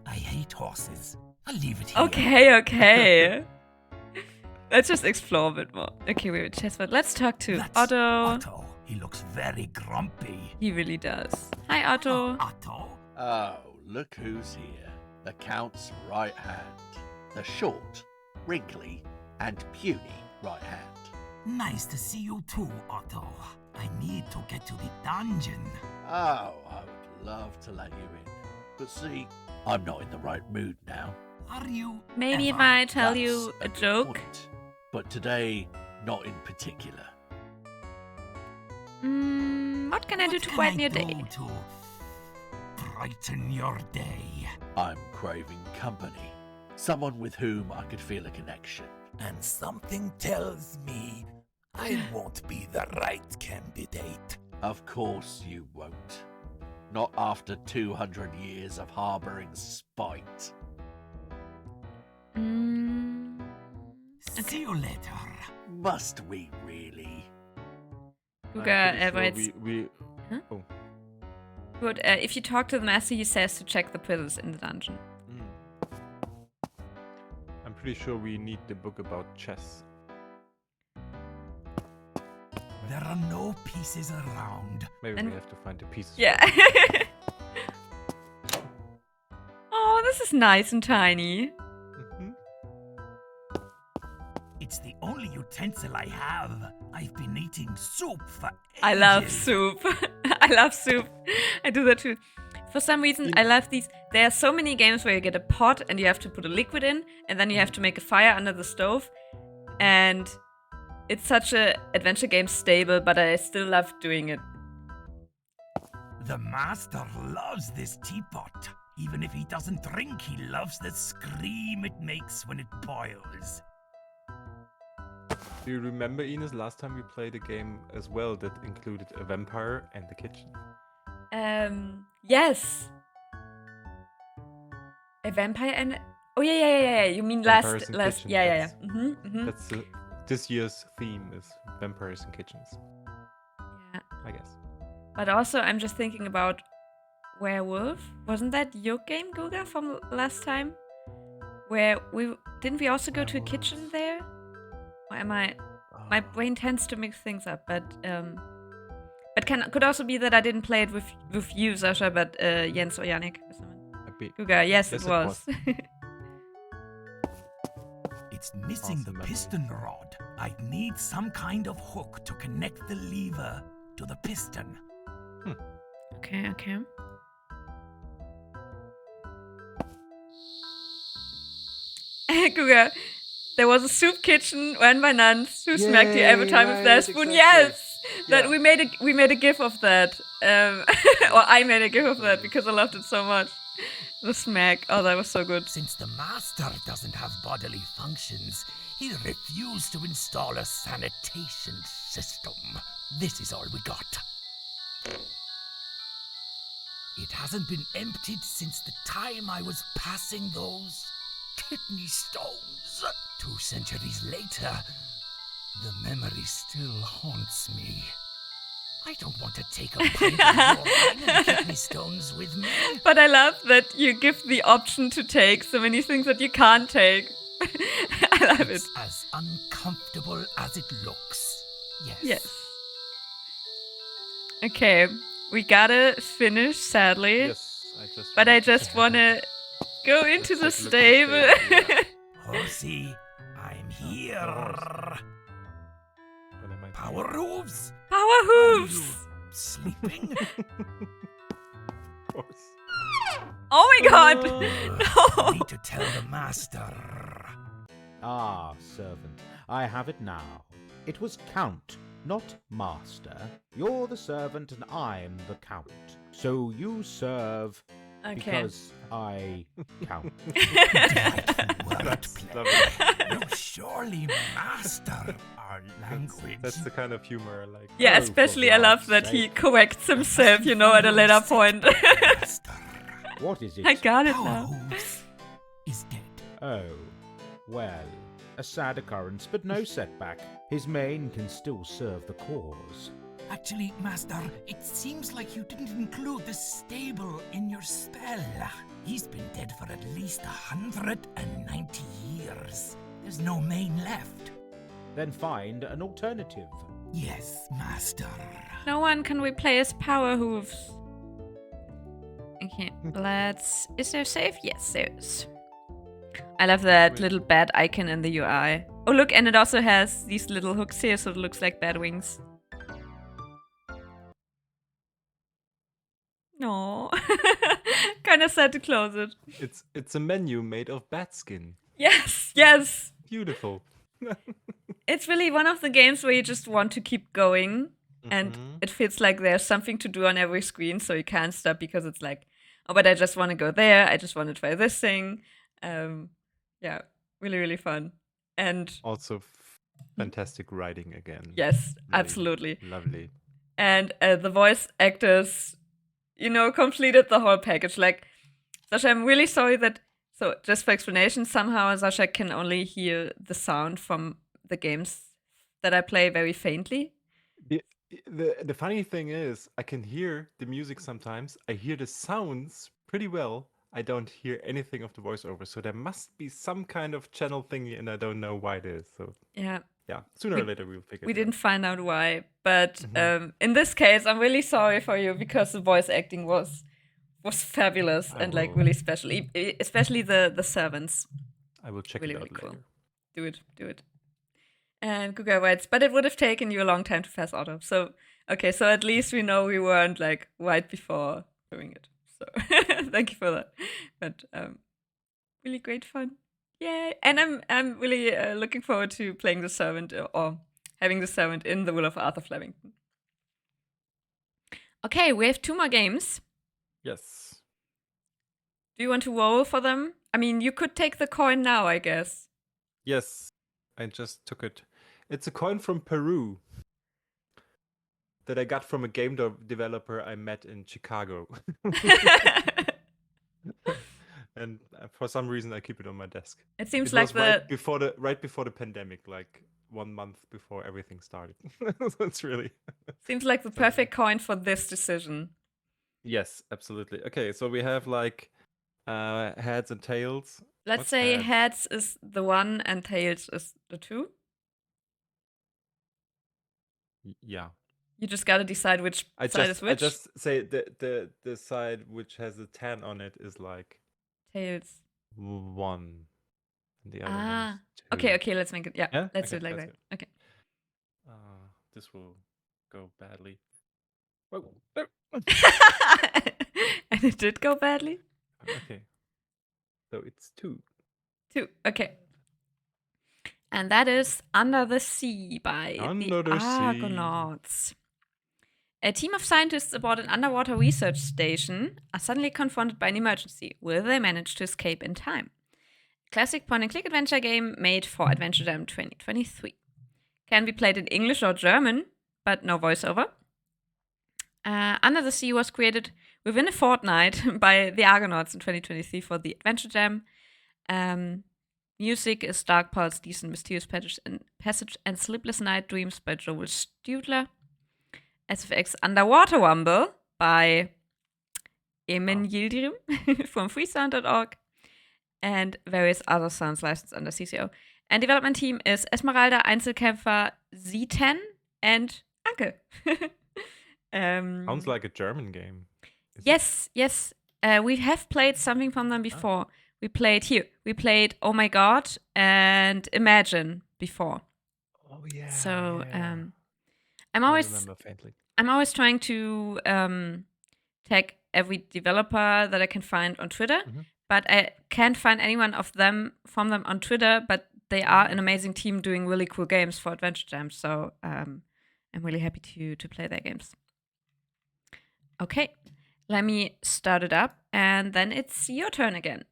I hate horses. I'll leave it here. Okay. Let's just explore a bit more. Okay, wait, Chessford. Let's talk to That's Otto. Otto. He looks very grumpy. He really does. Hi, Otto. Otto? Oh, look who's here. The Count's right hand. The short, wrinkly, and puny right hand. Nice to see you too, Otto. I need to get to the dungeon. Oh, I would love to let you in. But see, I'm not in the right mood now. Are you? Maybe if ever? I tell you That's a good joke. point. But today, not in particular. What can I do What to can brighten I your do day? to brighten your day? I'm craving company. Someone with whom I could feel a connection. And something tells me I won't be the right candidate. Of course you won't. Not after 200 years of harboring spite. See you later. Must we really? Guga writes, We Huh? Oh. good. If you talk to the master, he says to check the prisons in the dungeon. I'm pretty sure we need the book about chess. There are no pieces around. Maybe And- we have to find the pieces. Yeah. Oh, this is nice and tiny. Mhm. It's the only utensil I have. I've been eating soup for ages. I love soup. I love soup. I do that too. For some reason, I love these. There are so many games where you get a pot and you have to put a liquid in, and then you have to make a fire under the stove. And it's such a adventure game staple, but I still love doing it. The master loves this teapot. Even if he doesn't drink, he loves the scream it makes when it boils. Do you remember, Ines, last time we played a game as well that included a vampire and the kitchen? Yes. A vampire and oh yeah. You mean Vampires in last kitchen, yeah. that's- Mm-hmm. That's this year's theme is vampires and kitchens, Yeah. I guess. But also, I'm just thinking about Werewolf. Wasn't that your game, Guga, from last time? Where didn't we also go to a kitchen there? Or am I? My brain tends to mix things up, but could also be that I didn't play it with you, Sasha, but Jens or Yannick or someone. Guga, yes, it was. It's missing the piston rod. I need some kind of hook to connect the lever to the piston. Okay. Guga, there was a soup kitchen run by nuns who smacked you every time with their spoon. Exactly. Yes, Yeah. that we made a gif of that, or I made a gif of that because I loved it so much. The smack. Oh, that was so good. Since the master doesn't have bodily functions, he refused to install a sanitation system. This is all we got. It hasn't been emptied since the time I was passing those kidney stones. 2 centuries later, the memory still haunts me. I don't want to take a pint of your wine and kidney stones with me. But I love that you give the option to take so many things that you can't take. I love it. It's as uncomfortable as it looks. Yes. Okay, we gotta finish, sadly. Yes, But I just wanna go into the Let's take a look at the stable. stable, Horsey, I'm here. What am I Power hooves? Power Are hooves! you sleeping? Of course. Oh my god! I No! need to tell the master. Ah, servant, I have it now. It was Count, not Master. You're the servant and I'm the Count. So you serve Okay. because I count. That's Wordplay. lovely. You surely master our language. That's the kind of humor I like. Yeah, Oh, for especially I love God's that he sake. corrects himself, you know, at a later point. Master. What is it? I got it Power now. hooves is dead. Oh, well, a sad occurrence, but no setback. His mane can still serve the cause. Actually, Master, it seems like you didn't include the stable in your spell. He's been dead for at least 190 years. There's no mane left. Then find an alternative. Yes, Master. No one can replace power hooves. Okay, let's... Is there save? Yes, there is. I love that Wait. little bat icon in the UI. Oh, look, and it also has these little hooks here, so it looks like bat wings. No. Kind of sad to close it. It's a menu made of bat skin. Yes, yes. Beautiful. It's really one of the games where you just want to keep going. And it feels like there's something to do on every screen, so you can't stop because it's like, oh, but I just want to go there. I just want to try this thing. Yeah, really, really fun. And Also, fantastic writing again. yes, Really absolutely. Lovely. And the voice actors, you know, completed the whole package. Like, Sasha, I'm really sorry that. So, just for explanation, somehow Sasha can only hear the sound from the games that I play very faintly. The funny thing is, I can hear the music sometimes. I hear the sounds pretty well. I don't hear anything of the voiceover. So there must be some kind of channel thingy, and I don't know why it is. So Yeah. yeah, sooner or later we'll figure We it didn't find out why, but Mhm. in this case, I'm really sorry for you because the voice acting was fabulous I and like will- really special, especially the servants. out. I will check Really, it out really cool. later. Do it. And Guga writes, but it would have taken you a long time to fast auto. So okay, so at least we know we weren't like right before doing it. So thank you for that. But really great fun. Yay! And I'm really looking forward to playing the servant or having the servant in the Will of Arthur Flemington. Okay, we have 2 more games. Yes. Do you want to roll for them? I mean, you could take the coin now, I guess. Yes. I just took it. It's a coin from Peru that I got from a game developer I met in Chicago. And for some reason I keep it on my desk. It seems It like was right before the pandemic, like 1 month before everything started. So it's really Seems like the perfect coin for this decision. yes, absolutely. Okay, so we have like heads and tails. Let's What's say heads? heads is the 1 and tails is the 2. Yeah. You just gotta decide which side is I which. just say the side which has a 10 on it is like Tails. 1, and the other one Ah. is 2. Okay, let's make it. Yeah, Yeah? let's do Okay, it like that's that. good. Okay. This will go badly. Whoa. And it did go badly? Okay. So it's 2. 2. Okay. And that is Under the Sea by Under the the Sea. Argonauts. A team of scientists aboard an underwater research station are suddenly confronted by an emergency. Will they manage to escape in time? Classic point-and-click adventure game made for Adventure Jam 2023. Can be played in English or German, but no voiceover. Under the Sea was created within a fortnight by the Argonauts in 2023 for the Adventure Jam. Music is Dark Pulse, Decent, Mysterious Passage, and Sleepless Night Dreams by Joel Studler. SFX Underwater Rumble by Emin Yildirim from freesound.org. And various other sounds licensed under CCO. And development team is Esmeralda, Einzelkämpfer, Z10, and Anke. Sounds like a German game. Yes. We have played something from them before. We played Oh My God and Imagine before. Oh yeah. So I I'm always remember faintly. trying to tag every developer that I can find on Twitter, but I can't find anyone from them on Twitter. But they are an amazing team doing really cool games for Adventure Jam. So I'm really happy to play their games. Okay, let me start it up, and then it's your turn again.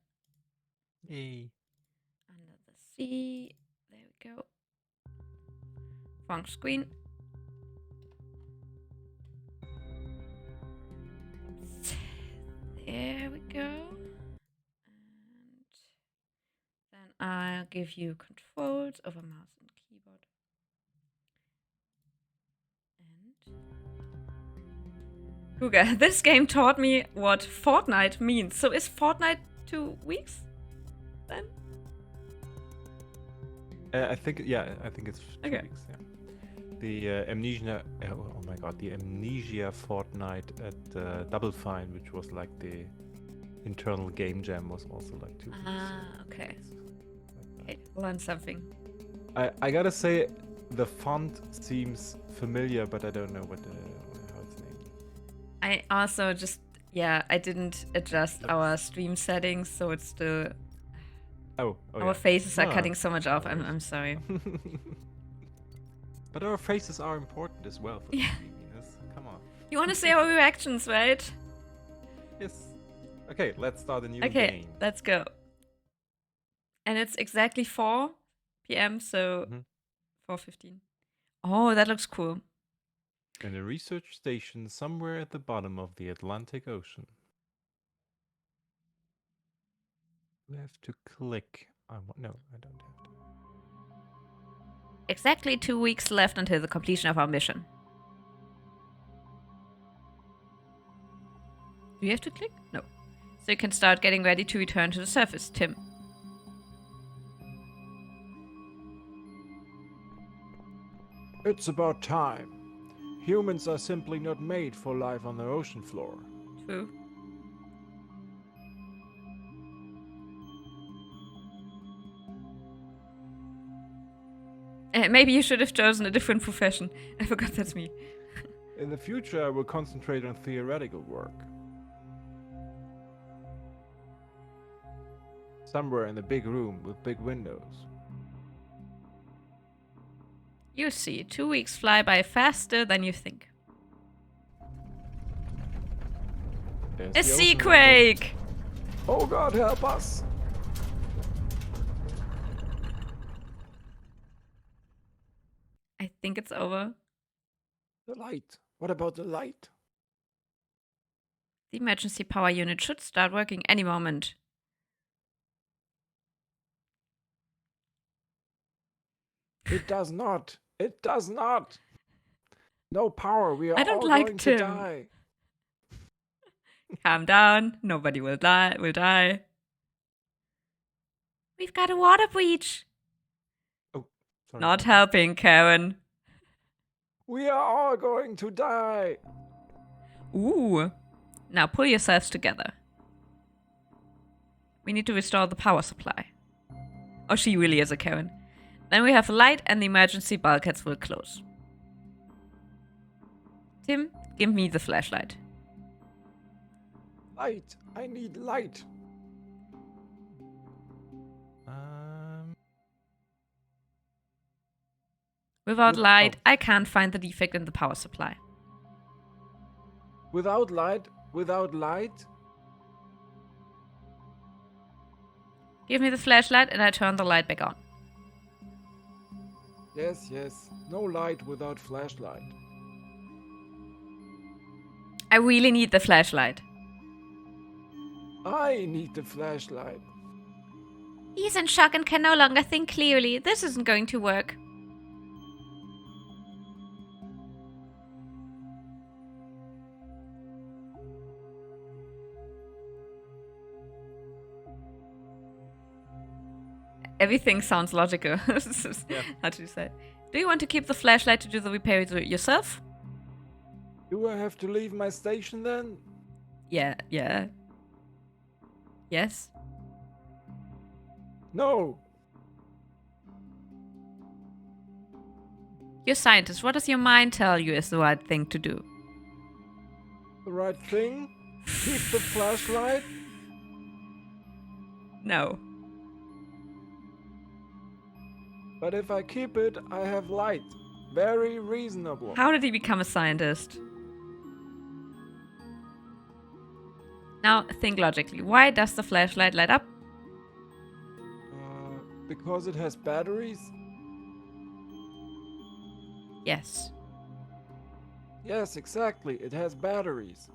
Yay. Under the Sea. There we go. Wrong screen. There we go. And then I'll give you controls over mouse and keyboard. And Huga, this game taught me what fortnight means. So is fortnight 2 weeks then? I think it's 2 Okay. weeks. Yeah. The amnesia. Oh my god, the amnesia fortnight at Double Fine, which was like the internal game jam, was also like 2 weeks. Okay. Okay, learn something. I gotta say, the font seems familiar, but I don't know how it's named. I also I didn't adjust our stream settings, so it's still our faces are cutting so much off. I'm sorry. But our faces are important as well for the stream, Ines. Come on. You want to say our reactions, right? Yes. Okay, let's start a new Okay, game. let's go. And it's exactly 4 p.m., so 4:15. Oh, that looks cool. In a research station somewhere at the bottom of the Atlantic Ocean. You have to click on no, I don't have to. Exactly 2 weeks left until the completion of our mission. Do you have to click? No. So you can start getting ready to return to the surface, Tim. It's about time. Humans are simply not made for life on the ocean floor. True. Maybe you should have chosen a different profession. I forgot that's me. In the future, I will concentrate on theoretical work. Somewhere in the big room with big windows. You see, 2 weeks fly by faster than you think. There's A the ocean seaquake! window. Oh God, help us! I think it's over. The light. What about the light? The emergency power unit should start working any moment. It does not. It does not. No power. We are I don't all like going Tim. to die. Calm down. Nobody will die. We've got a water breach. Oh, sorry. Not helping, Karen. We are all going to die. Ooh. Now pull yourselves together. We need to restore the power supply. Oh, she really is a Karen. Then we have light and the emergency bulkheads will close. Tim, give me the flashlight. Light. I need light. Without light, I can't find the defect in the power supply. Without light. Without light. Give me the flashlight and I turn the light back on. Yes, yes. No light without flashlight. I really need the flashlight. I need the flashlight. He's in shock and can no longer think clearly. This isn't going to work. Everything sounds logical. Yeah. How do you say? Do you want to keep the flashlight to do the repair yourself? Do I have to leave my station then? Yeah. Yes? No. You're a scientist. What does your mind tell you is the right thing to do? The right thing? Keep the flashlight? No. But if I keep it, I have light. Very reasonable. How did he become a scientist? Now, think logically. Why does the flashlight light up? Because it has batteries? Yes. Yes, exactly. It has batteries.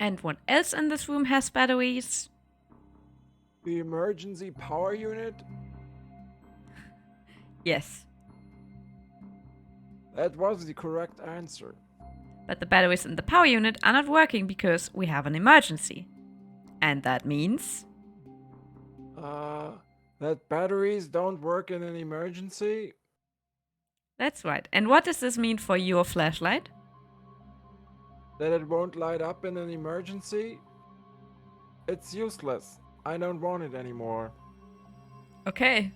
And what else in this room has batteries? The emergency power unit? Yes. That was the correct answer. But the batteries in the power unit are not working because we have an emergency. And that means... That batteries don't work in an emergency? That's right. And what does this mean for your flashlight? That it won't light up in an emergency? It's useless. I don't want it anymore. Okay.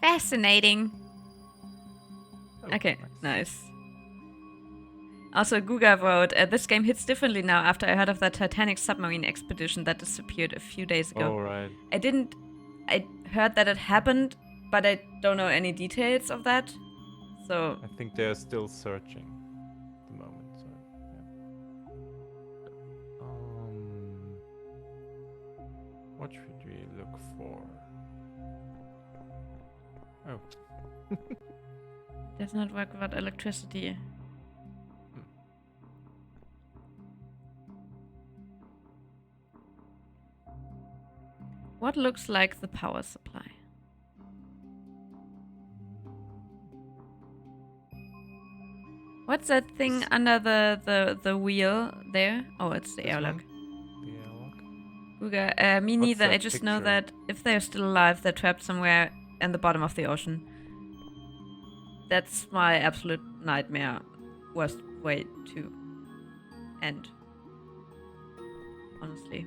Fascinating. Oh, Okay, nice. Also, Guga wrote, this game hits differently now after I heard of that Titanic submarine expedition that disappeared a few days ago. Oh, right. I heard that it happened, but I don't know any details of that. So, I think they're still searching at the moment. So, yeah. What should we look for? Oh. does not work without electricity. What looks like the power supply? What's that thing under the wheel there? Oh, it's the This airlock. one? The airlock? Guga, me What's neither. I that just know picture? that if they're still alive, they're trapped somewhere in the bottom of the ocean. That's my absolute nightmare. Worst way to end. Honestly.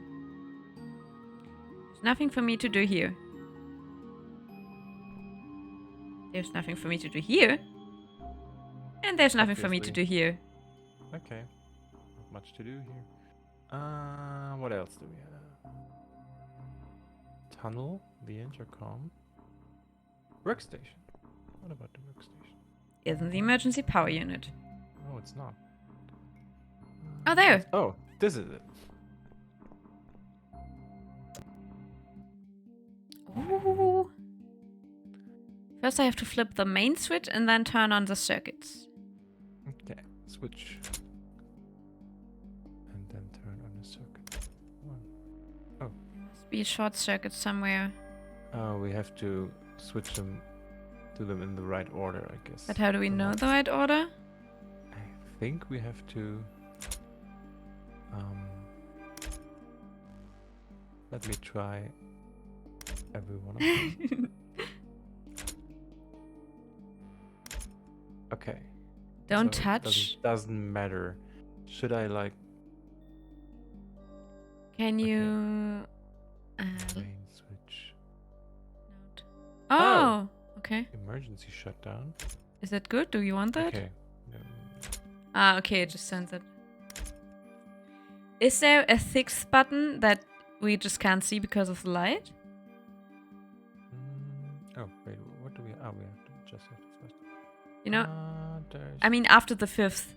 There's nothing for me to do here. There's nothing for me to do here. And there's nothing for me to do Obviously. here. Okay. Not much to do here. What else do we have? Tunnel, the intercom. Workstation. What about the workstation? Isn't the emergency power unit. No, it's not. Oh, there. Oh, this is it. Ooh. First I have to flip the main switch and then turn on the circuits. Okay, switch. And then turn on the circuit. One. Oh, must be a short circuit somewhere. We have to switch them, do them in the right order, I guess. But how do we know Otherwise- the right order? I think we have to. Let me try every one of them. Okay. Don't so it touch. Doesn't matter. Should I like Can Okay. you... main switch? Oh, okay. Emergency shutdown. Is that good? Do you want that? Okay. Ah, okay, it just sends it. Is there a sixth button that we just can't see because of the light? Oh wait, what do we? Oh, we have to just have to first. You know, There's. I mean after the fifth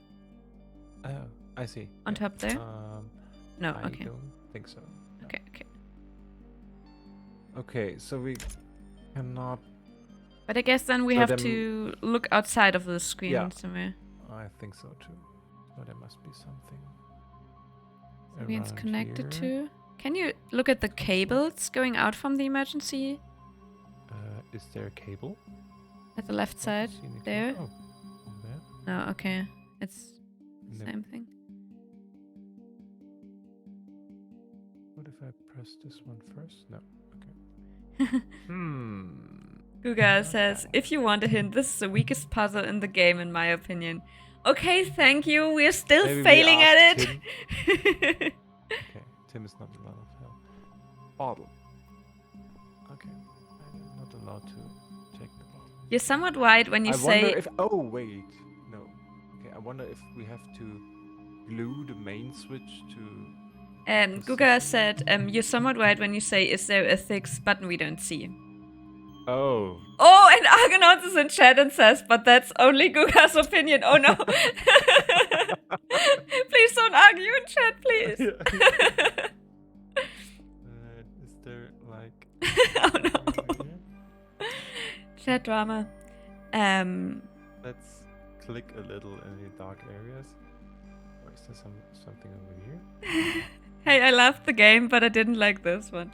Oh, I see. on top there? No, I okay. don't think so. No. Okay, okay. Okay, so we cannot. But I guess then we So have then- to look outside of the screen Yeah. somewhere. I think so too. So there must be something. Maybe it's around connected here. to... Can you look at the cables going out from the emergency Is there a cable? at the left side? See any there? cable? Oh, there. No, okay. It's the No. same thing. What if I press this one first? No. Okay. Guga says, Okay. if you want a hint, this is the weakest puzzle in the game, in my opinion. Okay, thank you. We're still Maybe we failing at ask it. Okay, Tim is not a lot of help. Bottle. Okay, I'm not allowed to take the bottle. You're somewhat right when you I say... wonder if. Oh wait, no. Okay, I wonder if we have to glue the main switch to. Guga said, you're somewhat right when you say, is there a sixth button we don't see? Oh. Oh, and Argonauts is in chat and says, but that's only Guga's opinion. Oh no. Please don't argue in chat, please. Is there like? Oh no. something here? Chat drama. Let's click a little in the dark areas. Or is there something over here? Hey, I loved the game, but I didn't like this one.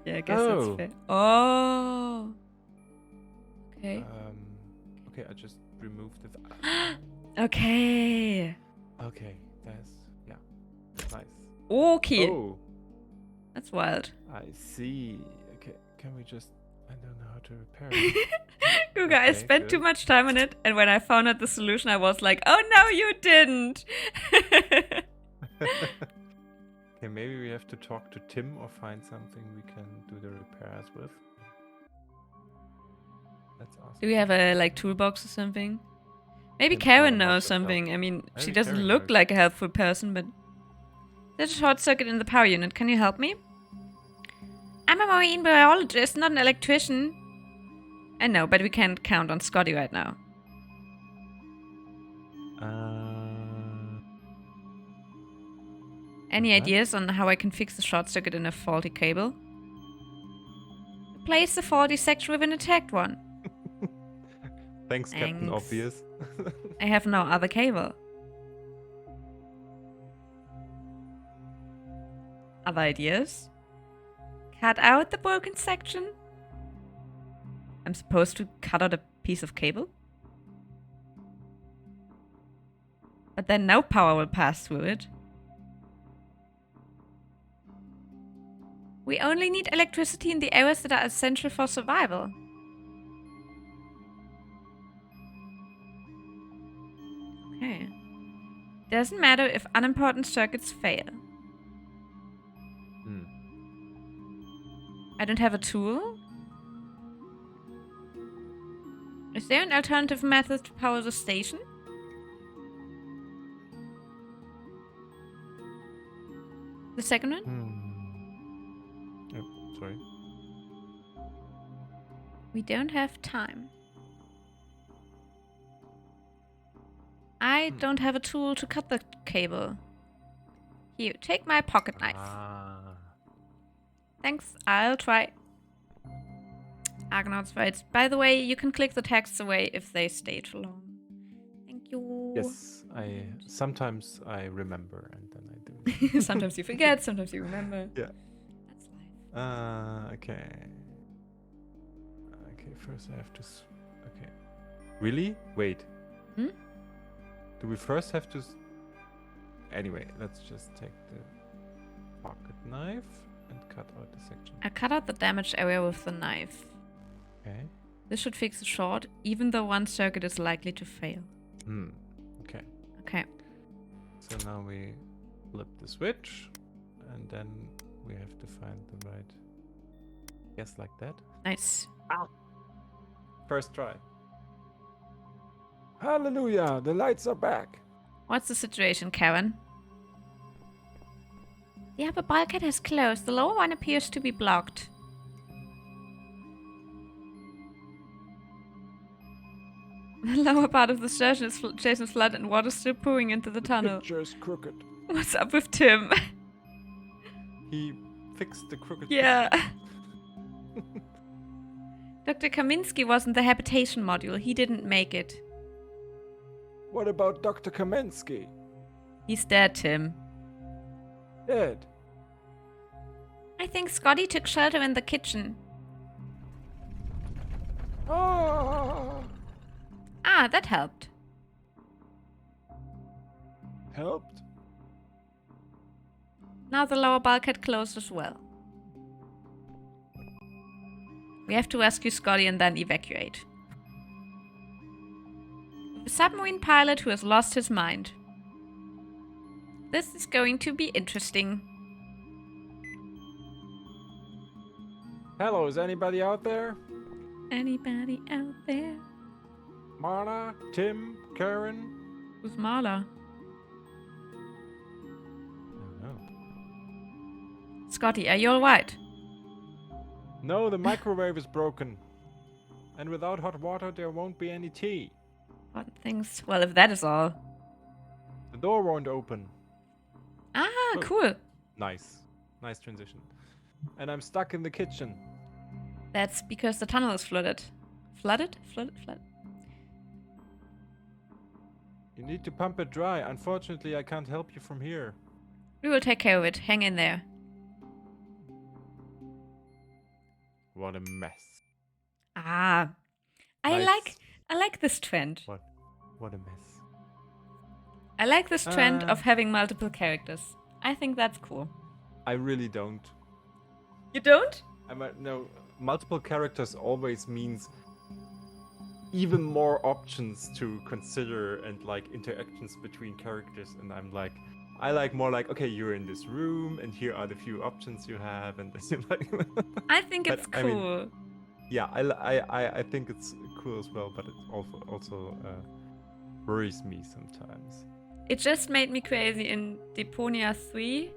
Yeah, I guess Oh. that's fair. Oh. Okay. Okay, I just removed the. Okay. Okay, that's nice. Okay. Oh, That's wild. I see. Okay, can we just? I don't know how to repair it. Guga, I Okay, spent too good. much time on it, and when I found out the solution, I was like, oh no, you didn't. Okay, maybe we have to talk to Tim or find something we can do the repairs with. Let's ask. Do we have a like toolbox or something? Maybe Tim Karen probably knows must have something. I mean, she Maybe doesn't Karen look knows. like a helpful person, but there's a short circuit in the power unit. Can you help me? I'm a marine biologist, not an electrician. I know, but we can't count on Scotty right now. Any What? ideas on how I can fix the short circuit in a faulty cable? Replace the faulty section with an attacked one. Thanks, Captain Thanks. Obvious. I have no other cable. Other ideas? Cut out the broken section? I'm supposed to cut out a piece of cable? But then no power will pass through it. We only need electricity in the areas that are essential for survival. Okay. Doesn't matter if unimportant circuits fail. Hmm. I don't have a tool? Is there an alternative method to power the station? The second one? Oh, sorry. We don't have time. I don't have a tool to cut the cable. Here, take my pocket knife. Thanks, I'll try. Argonauts right. By the way, you can click the texts away if they stay too long. Thank you. Yes, sometimes I remember and then I do. Sometimes you forget, sometimes you remember. Yeah. That's life. Okay. Okay, first I have to... Okay. Really? Wait. Hmm? Do we first have to... Anyway, let's just take the pocket knife and cut out the section. I cut out the damaged area with the knife. Okay. This should fix the short, even though one circuit is likely to fail. Okay. Okay. So now we flip the switch, and then we have to find the right... Yes, like that. Nice. First try. Hallelujah, the lights are back. What's the situation, Karen? The upper bulkhead has closed. The lower one appears to be blocked. The lower part of the station is flooded and water still pouring into the tunnel. Picture's crooked. What's up with Tim? He fixed the crooked... Yeah. Dr. Kaminsky wasn't the habitation module. He didn't make it. What about Dr. Kamensky? He's dead, Tim. Dead. I think Scotty took shelter in the kitchen. Ah! Ah, that helped. Helped? Now the lower bulkhead closed as well. We have to rescue Scotty and then evacuate. A submarine pilot who has lost his mind. This is going to be interesting. Hello, is anybody out there? Anybody out there? Marna? Tim? Karen? Who's Marla? No. Scotty, are you alright? No, the microwave is broken. And without hot water, there won't be any tea. What things? Well, if that is all. The door won't open. Ah, Oh. cool. Nice. Nice transition. And I'm stuck in the kitchen. That's because the tunnel is flooded. Flooded? Flooded? You need to pump it dry. Unfortunately, I can't help you from here. We will take care of it. Hang in there. What a mess. Ah. I like this trend. What a mess. I like this trend Ah. of having multiple characters. I think that's cool. I really don't. You don't? No, multiple characters always means even more options to consider and like interactions between characters, and I like more like, okay, you're in this room and here are the few options you have, and this like I think But, it's I mean, cool. yeah, I think it's cool as well, but it also worries me sometimes. It just made me crazy in Deponia 3.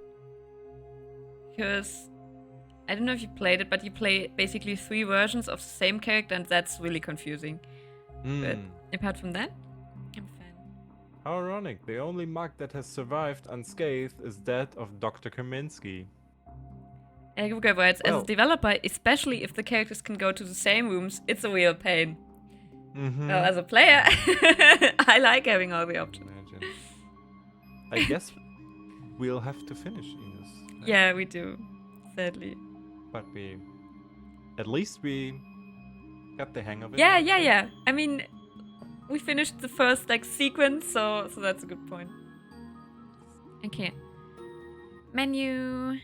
Because I don't know if you played it, but you play basically 3 versions of the same character, and that's really confusing. But apart from that, I'm fine. How ironic. The only mug that has survived unscathed is that of Dr. Kaminsky. Okay, but as Well. a developer, especially if the characters can go to the same rooms, it's a real pain. Mm-hmm. Well, as a player, I like having all the options. Imagine. I guess we'll have to finish Ines. right? Yeah, we do. Sadly. But at least we got the hang of it. Yeah. I mean, we finished the first sequence, so that's a good point. Okay. Menu.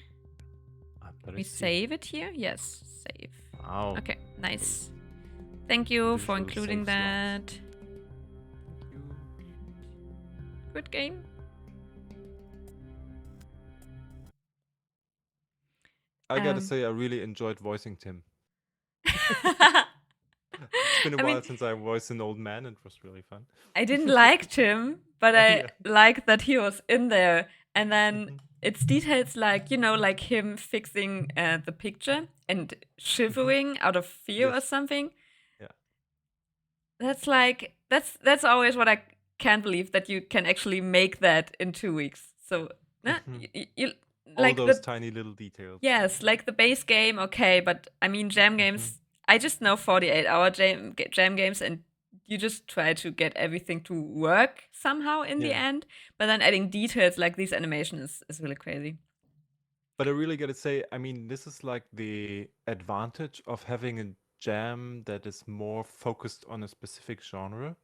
We save it here? Yes, save. Wow. Okay, nice. Thank you for Visual including save that. Good game. I gotta Um, say, I really enjoyed voicing Tim. It's been a I while mean- since I voiced an old man, and it was really fun. I didn't like Tim, but I Yeah. liked that he was in there. And then Mhm. it's details like him fixing the picture and shivering out of fear or Yes. something. Yeah. That's always what I can't believe, that you can actually make that in 2 weeks. So Mhm. you All like those the tiny little details. yes, like the base game, okay, but I mean jam games. I just know 48-hour jam games, and you just try to get everything to work somehow in the Yeah. end. But then adding details like these animations is really crazy. But I really gotta say, I mean, this is like the advantage of having a jam that is more focused on a specific genre,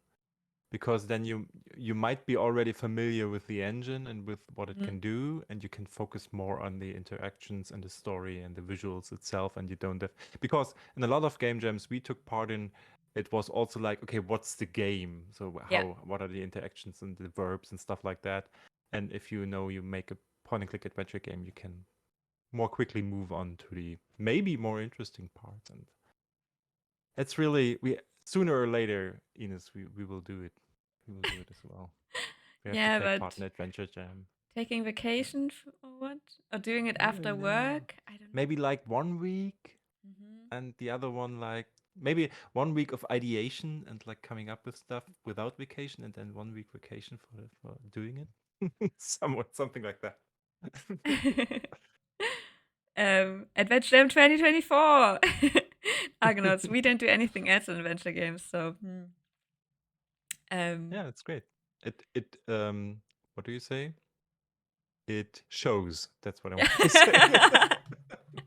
because then you might be already familiar with the engine and with what it can do, and you can focus more on the interactions and the story and the visuals itself, and you don't have, because in a lot of game jams we took part in, it was also like, okay, what's the game? So Yeah. what are the interactions and the verbs and stuff like that? And if you know you make a point and click adventure game, you can more quickly move on to the maybe more interesting parts. And it's really, we sooner or later, Ines, we will do it. We will do it as well. We have Yeah, to take but part in Adventure Jam. taking vacation or what? Or doing it after work? I don't know. Maybe like 1 week, and the other one like maybe 1 week of ideation and like coming up with stuff without vacation, and then 1 week vacation for doing it. Something like that. Adventure Jam 2024. Argonauts. We don't do anything else in adventure games, so. Yeah, it's great. It what do you say? It shows. That's what I want to say.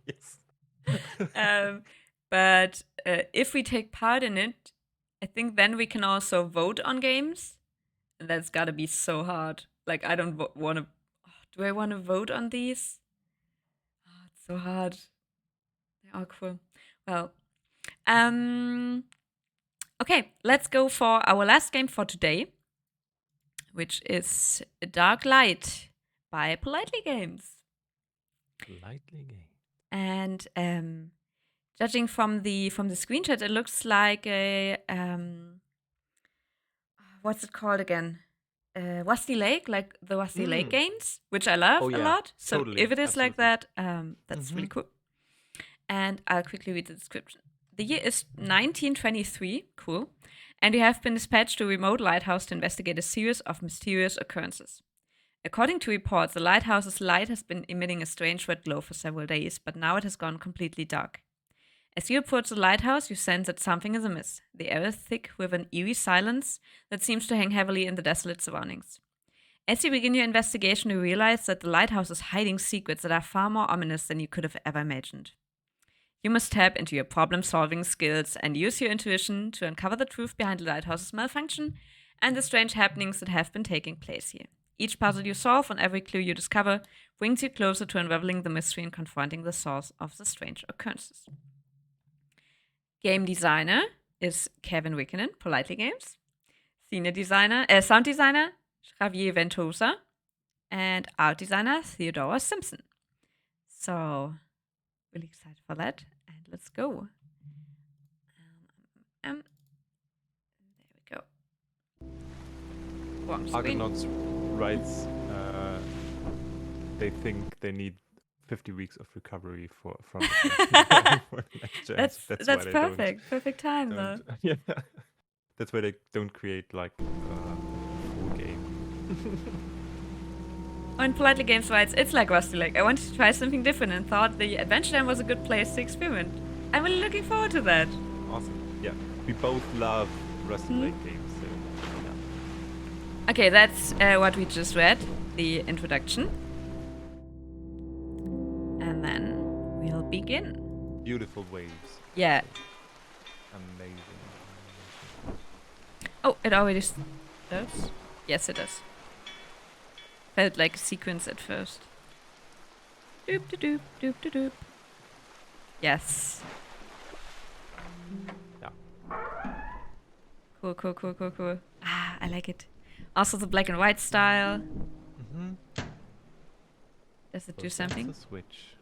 Yes. But if we take part in it, I think then we can also vote on games. And that's gotta be so hard. Like, I don't want to. Do I want to vote on these? Oh, it's so hard. They're all cool. Well, okay, let's go for our last game for today, which is Dark Light by Politely Games. Politely Games. And judging from the screenshot, it looks like a what's it called again? Rusty Lake, like the Rusty Lake games, which I love a lot. So totally, if it is like absolutely. that, that's really cool. And I'll quickly read the description. The year is 1923, cool, and you have been dispatched to a remote lighthouse to investigate a series of mysterious occurrences. According to reports, the lighthouse's light has been emitting a strange red glow for several days, but now it has gone completely dark. As you approach the lighthouse, you sense that something is amiss. The air is thick with an eerie silence that seems to hang heavily in the desolate surroundings. As you begin your investigation, you realize that the lighthouse is hiding secrets that are far more ominous than you could have ever imagined. You must tap into your problem-solving skills and use your intuition to uncover the truth behind the lighthouse's malfunction and the strange happenings that have been taking place here. Each puzzle you solve and every clue you discover brings you closer to unraveling the mystery and confronting the source of the strange occurrences. Game designer is Kevin Wickenen, Politely Games. Senior designer, sound designer, Javier Ventosa. And art designer, Theodora Simpson. So, really excited for that. And let's go. There we go. Wrong screen. Argonauts writes, they think they need 50 weeks of recovery from the next gen. That's why they perfect. Perfect time, though. Yeah. That's why they don't create like a full game. On Politely Games writes, it's like Rusty Lake. I wanted to try something different and thought the Adventure Jam was a good place to experiment. I'm really looking forward to that. Awesome. Yeah. We both love Rusty Lake games. So, yeah. Okay, that's what we just read, the introduction. And then we'll begin. Beautiful waves. Yeah. Amazing. Oh, it already does? Yes, it does. Felt like a sequence at first. Doop doop doop doop doop doop. Yes. Yeah. Cool, cool, cool, cool, cool. Ah, I like it. Also the black and white style. Does it do something? That's a switch.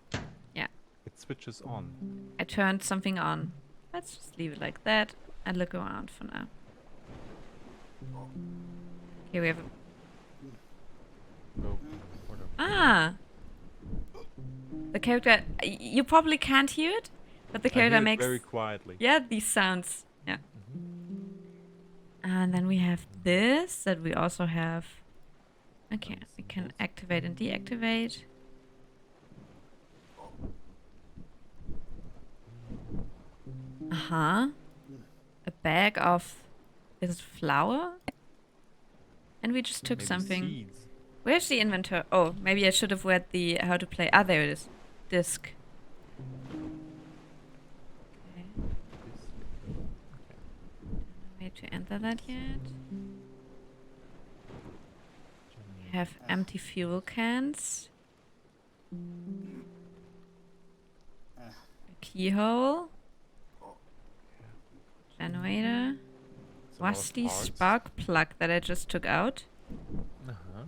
Yeah. It switches on. I turned something on. Let's just leave it like that and look around for now. Okay, we have a... Oh, what a- Ah! The character... You probably can't hear it, but the I hear character it makes... very quietly. Yeah, these sounds. Yeah. And then we have this that we also have... Okay, we can activate and deactivate. Uh-huh. A bag of... Is it flour? And we just took Maybe something... seeds. Where's the inventory? Oh, maybe I should have read the how to play. Ah, there it is. Disc. Okay. Way to enter that yet? We have empty fuel cans. A keyhole. Generator. It's a lot of Rusty parts. spark plug that I just took out. Uh-huh.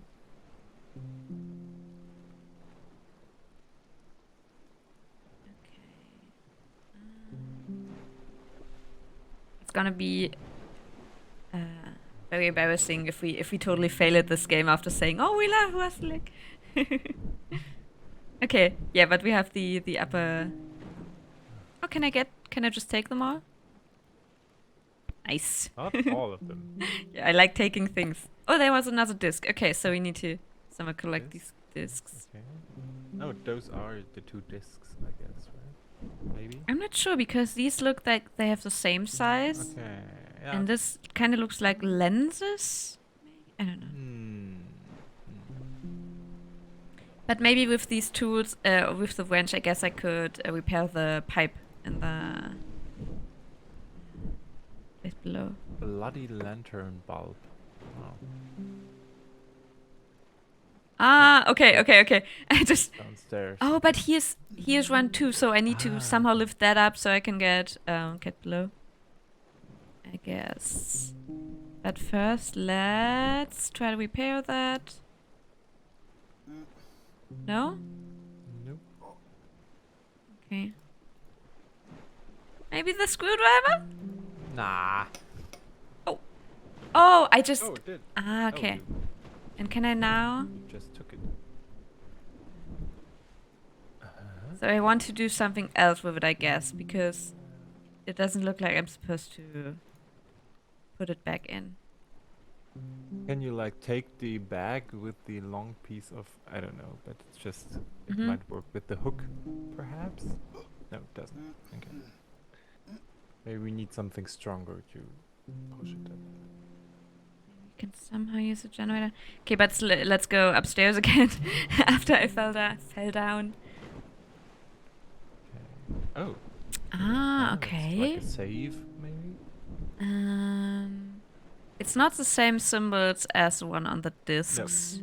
It's gonna be very embarrassing if we totally fail at this game after saying, "Oh, we love wrestling." Okay, yeah, but we have the upper. Oh, can I just take them all? Nice. Not all of them. Yeah, I like taking things. Oh, there was another disc. Okay, so we need to somehow collect This? these discs. Okay. Oh, those are the 2 discs, I guess, right? Maybe? I'm not sure because these look like they have the same size, Okay. Yeah. and this kind of looks like lenses. I don't know. But maybe with these tools, with the wrench, I guess I could repair the pipe in the place below. Bloody lantern bulb. Oh, Ah, okay. I just. downstairs. Oh, but here's one too, so I need to somehow lift that up so I can get below. I guess. But first, let's try to repair that. No? Nope. Okay. Maybe the screwdriver? Nah. Oh, I just. Oh, it did. Ah, Oh, okay. And can I now? you just took it. So I want to do something else with it, I guess, because it doesn't look like I'm supposed to put it back in. Can you like take the bag with the long piece of, I don't know, but it's just, it Mhm. might work with the hook, perhaps? No, it doesn't. Okay. Maybe we need something stronger to push it up. You can somehow use a generator. Okay, but let's go upstairs again after I fell down. Okay. Oh. Ah, that's okay. like a save, maybe? It's not the same symbols as the one on the discs.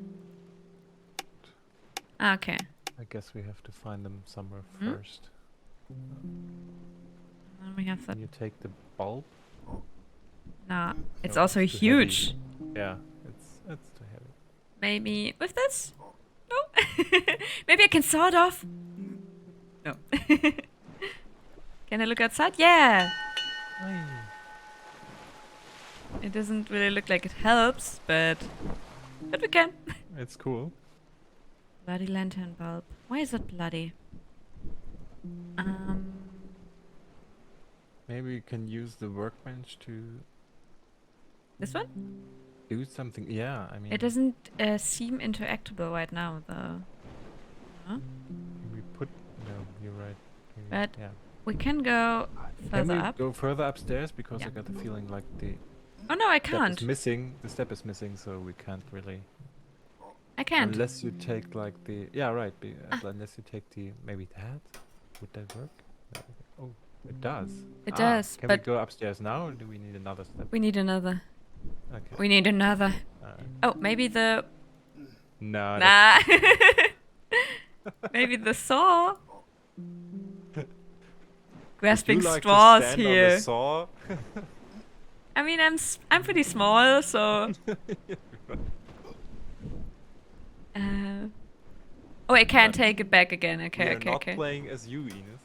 Ah, okay. I guess we have to find them somewhere Hmm? first. And we have that. Can you take the bulb? Nah, it's No, also it's too heavy. huge. Yeah, it's too heavy. Maybe with this? No. Maybe I can saw it off. No. Can I look outside? Yeah. It doesn't really look like it helps, but we can. It's cool. Bloody lantern bulb. Why is it bloody? Maybe you can use the workbench to This one? do something. Yeah, I mean, It doesn't seem interactable right now, though. Huh? we put. No, you're right. Maybe- But yeah. we can go Can further we up. go further upstairs because Yeah. I got the feeling like the Oh no, I step can't. is missing. The step is missing, so we can't really. I can't. Unless you take like the. Yeah, right. Unless you take the maybe that. Would that work? No. Oh, it does. It does, Can but we go upstairs now, or do we need another step? we need another. Okay. We need another. Alright. Oh, maybe the. No. Nah. Maybe the saw. Grasping Would you like to straws stand on here. the saw? I mean, I'm pretty small, so. Oh, I can't But take it back again. Okay, We're okay, not okay. playing as you, Ines.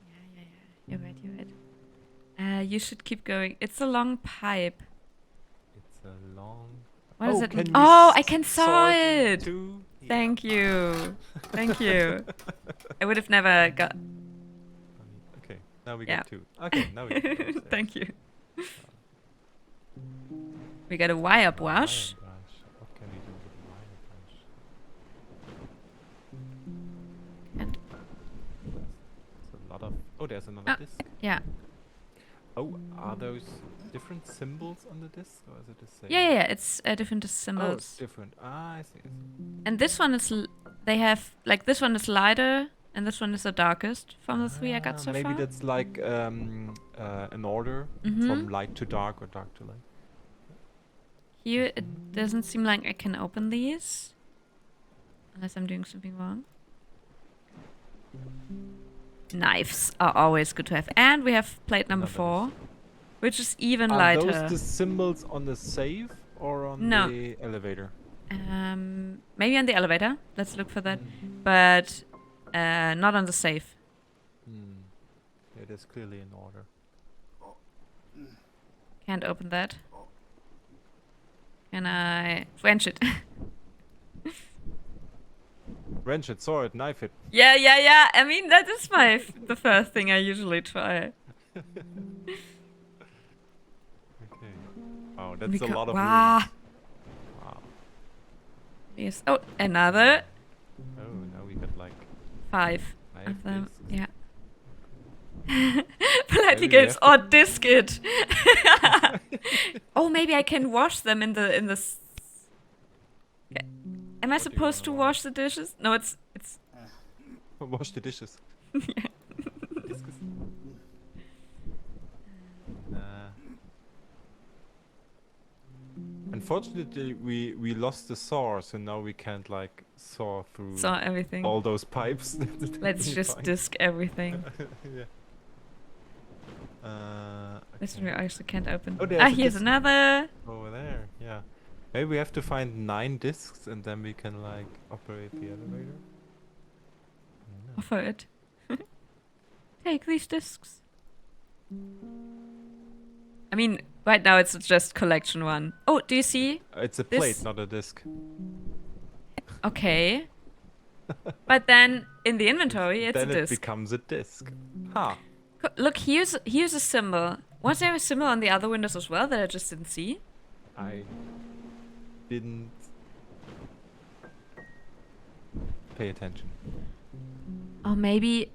Yeah. You're right. You should keep going. It's a long pipe. It's a long. What does Oh, it can mean? we Oh, I can saw saw it. too? Yeah. Thank you. Thank you. I would have never got. Okay, now we Yeah. got two. Okay, now we can go upstairs. Thank you. We got a wire brush. Wire brush. What can we do with a wire brush? And There's a lot of. Oh, there's another disc. yeah. Oh, are those different symbols on the disc, or is it the same? Yeah, it's different Oh, it's symbols. different. Ah, I see. I see. And this one is they have like this one is lighter and this one is the darkest from the three I got so maybe far. that's like an order Mhm. from light to dark or dark to light. Here it doesn't seem like I can open these unless I'm doing something wrong. Knives are always good to have, and we have plate number Another 4, which is even Are lighter. those the symbols on the safe or on No. the elevator? Maybe on the elevator. Let's look for that. But not on the safe. It is clearly in order. Can't open that. Can I wrench it? Wrench it, saw it, knife it. Yeah. I mean, that is the first thing I usually try. Okay. Oh, that's a lot of Wow. rooms. Wow. Yes. Oh, another Oh, now we got like 5 five of them. discs. Yeah. Politely Maybe we games have or disc it. Oh, maybe I can wash them in the Am I What do you supposed to wanna wash the dishes? No, it's Wash the dishes. yeah. Discus. Unfortunately, we lost the saw, so now we can't like saw through Saw everything. all those pipes. Let's just disc everything. Yeah. This Okay. we actually can't open. Oh, there's Ah, a here's disc. another. Over there, yeah. Maybe we have to find 9 discs and then we can like operate the elevator. I don't know. Offer it. Take these discs. I mean, right now it's just collection 1. Oh, do you see? It's a This- plate, not a disc. Okay. But then in the inventory, it's then a it disc. becomes a disc. Ha! Look, here's a symbol. Was there a symbol on the other windows as well that I just didn't see? I didn't pay attention. Or maybe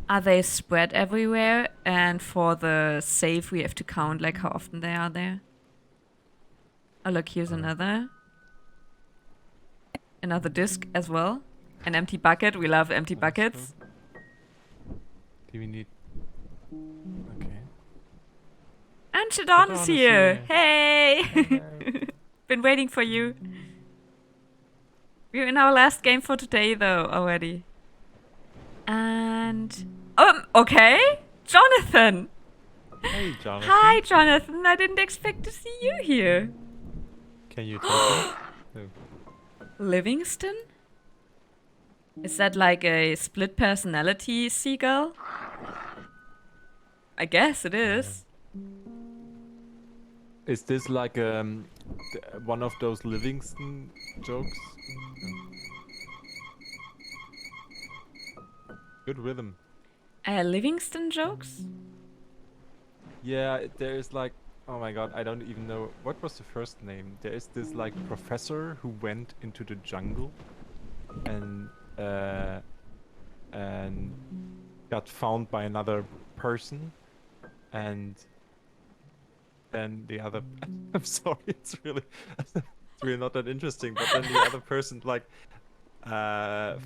are they spread everywhere? And for the save, we have to count like how often they are there. Oh, look, here's another disc as well. An empty bucket. We love empty buckets. Do we need? Okay. And Shadon is Shadon is here. here. Hey! Been waiting for you. We're in our last game for today, though, already. And okay, Jonathan. Hey, Jonathan. Hi, Jonathan. I didn't expect to see you here. Can you talk? Oh. Livingston? Is that like a split personality seagull? I guess it is. Is this like one of those Livingston jokes? Good rhythm. Livingston jokes? Yeah, there is like, oh my god, I don't even know what was the first name. There is this like professor who went into the jungle and got found by another person, and then the other. I'm sorry, it's really not that interesting. But then the other person like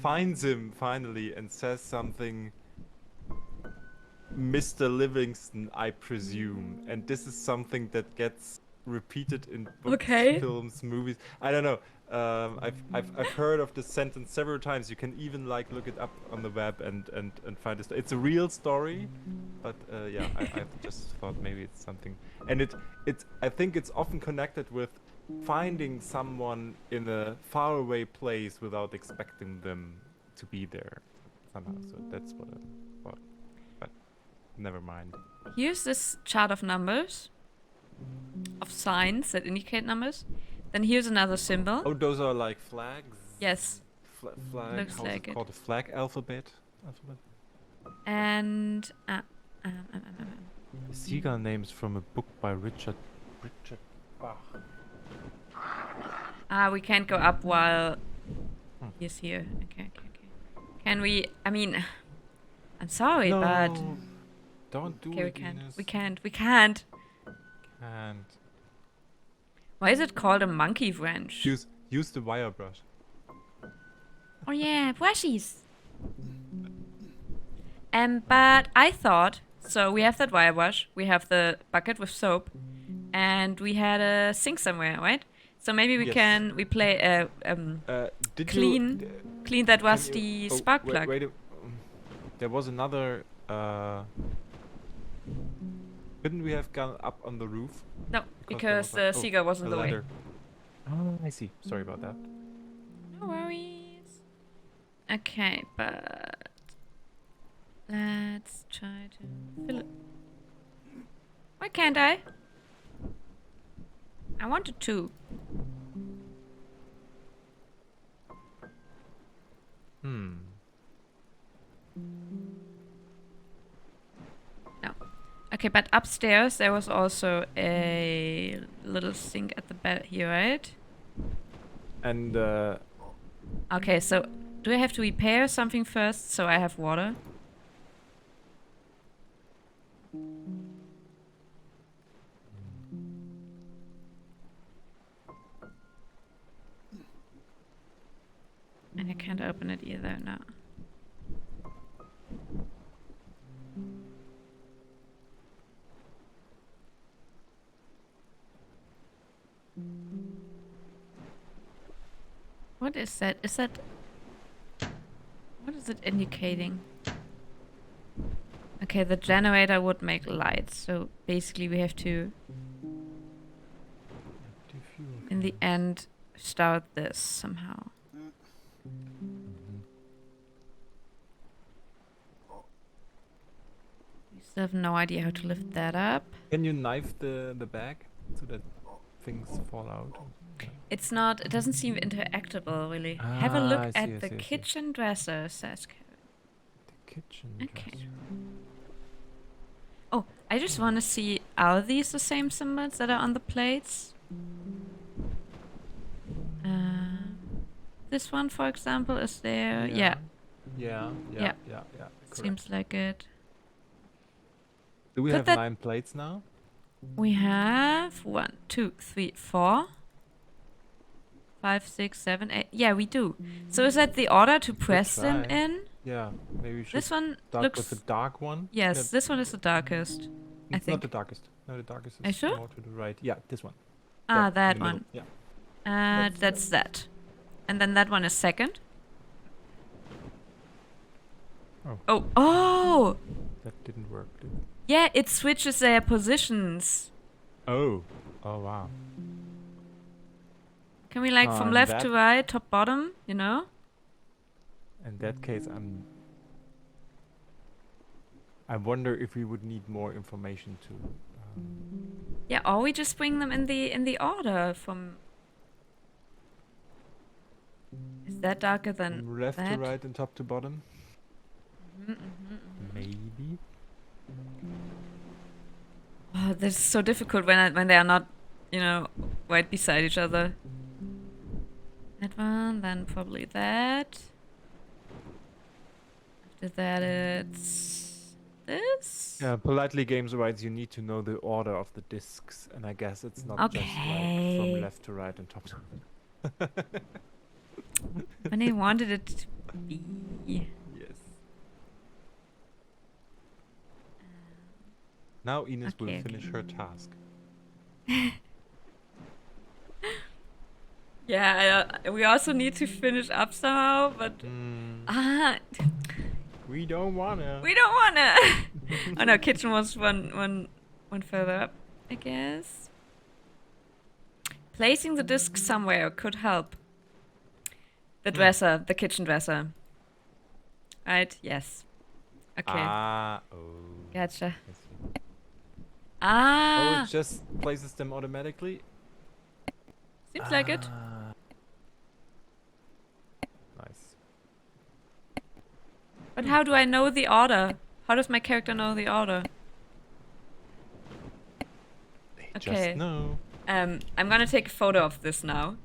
finds him finally and says something. Mr. Livingston, I presume, and this is something that gets repeated in books, Okay. films, movies. I don't know. I've heard of this sentence several times. You can even like look it up on the web and find it. It's a real story, but yeah, I just thought maybe it's something. And I think it's often connected with finding someone in a faraway place without expecting them to be there somehow. So that's what I thought. But never mind. Here's this chart of numbers, of signs that indicate numbers. Then here's another symbol. Oh, those are like flags. Yes. Flag. Looks How's like it it. called? A flag alphabet. And The seagull names from a book by Richard Bach. we can't go up while he's here. Okay. Can we? I mean, I'm sorry, but Don't do okay, it. Ines. we can't. And Why is it called a monkey wrench? use the wire brush. Oh yeah, brushies. But I thought, so we have that wire brush, we have the bucket with soap, and we had a sink somewhere, right? So maybe we Yes. can play Did clean you, clean that can rusty you- oh, spark wait, plug. wait there was another. Couldn't we have gone up on the roof? No, because there the was a- seagull was in a the way. ladder. Oh, I see. Sorry about that. No worries. Okay, but let's try to fill it. Why can't I? I wanted to. No. Okay, but upstairs there was also a little sink at the bed here, right? And Okay, so do I have to repair something first so I have water? And I can't open it either, no. What is that? Is that... What is it indicating? Okay, the generator would make lights, so basically we have to, in the end, start this somehow. We still have no idea how to lift that up. can you knife the bag so that things fall out? It's not, it doesn't seem interactable, really. Have a Ah, look I see, at I the see, I see. kitchen dresser, says Kevin. The kitchen. Okay. dresser. Oh, I just want to see, are these the same symbols that are on the plates? This one, for example, is there. Yeah, Yeah. Yeah. Correct. seems like it. Do we Could have that- 9 plates now? We have 1, 2, 3, 4, 5, 6, 7, 8. Yeah, we do. So is that the order to press them try. in? Yeah. Maybe we should This one start looks. with the dark one. Yes, No, this one is the darkest. I it's think. not the darkest. No, the darkest Are you is sure? more to the right. Yeah, this one. Ah, There, that in the middle. one. Yeah. That's that. And then that one is second. Oh. Oh! That didn't work, did it? Yeah, it switches their positions. Oh. Oh, wow. Can we like from And left that- to right, top bottom, you know? In that case, I wonder if we would need more information to. Yeah, or we just bring them in the order from. Is that darker than From left that? to right and top to bottom. Mhm. Maybe. Oh, this is so difficult when they are not, you know, right beside each other. That one, then probably that. After that, it's this. Yeah, politely games wise, you need to know the order of the discs, and I guess it's not just like Okay. from left to right and top to bottom. When I wanted it to be. Yes. Now Ines will Okay, finish her task. Yeah, we also need to finish up somehow, but We don't wanna. we don't wanna. Oh no, kitchen was one further up, I guess. Placing the disc somewhere could help. The dresser, the kitchen dresser. Right? Yes. Okay. Ah, oh. Gotcha. I see. Oh, Ah, it just places them automatically? seems like it. Ah. Nice. But how do I know the order? How does my character know the order? They Okay. just know. I'm gonna take a photo of this now.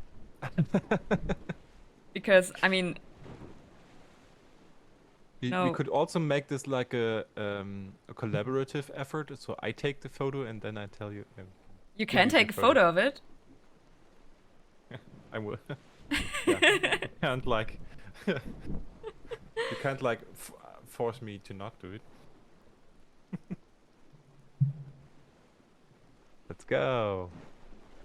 Because, I mean, We No. could also make this like a collaborative effort. So I take the photo and then I tell you. You can you take a the photo of it. I will. Yeah. You can't like. You can't like force me to not do it. Let's go.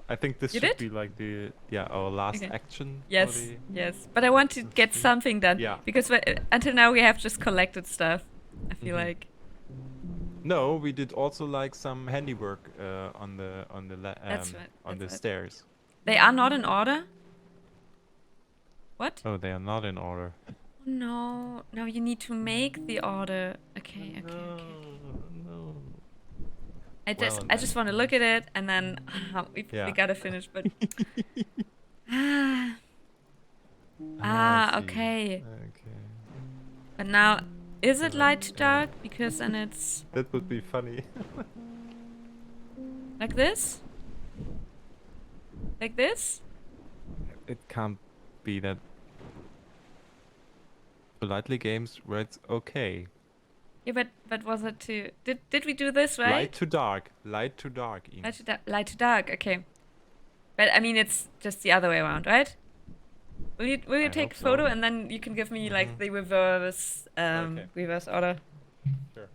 I think this You should did? be like the our last Okay. action. For Yes, the... yes. But I want to get stream. something done. Yeah. Because until now we have just collected stuff. I feel Mhm. like. No, we did also like some handiwork on the That's right, on that's the right. stairs. They are not in order? What? Oh, they are not in order. No. No, you need to make the order. Okay, okay, okay. No. I Well, just and I then just want to look at it and then we Yeah. gotta finish, but I see. okay. Okay. But now is it Alright, light to dark? Because then it's That would be funny. like this? Like this? It can't be that. Politely games where it's okay. Yeah, but was it to did we do this right? Light to dark. Light to dark. Ines. Light to dark, okay. But I mean it's just the other way around, right? Will you I take hope a photo so. and then you can give me Mhm. like the reverse Okay. reverse order? Sure.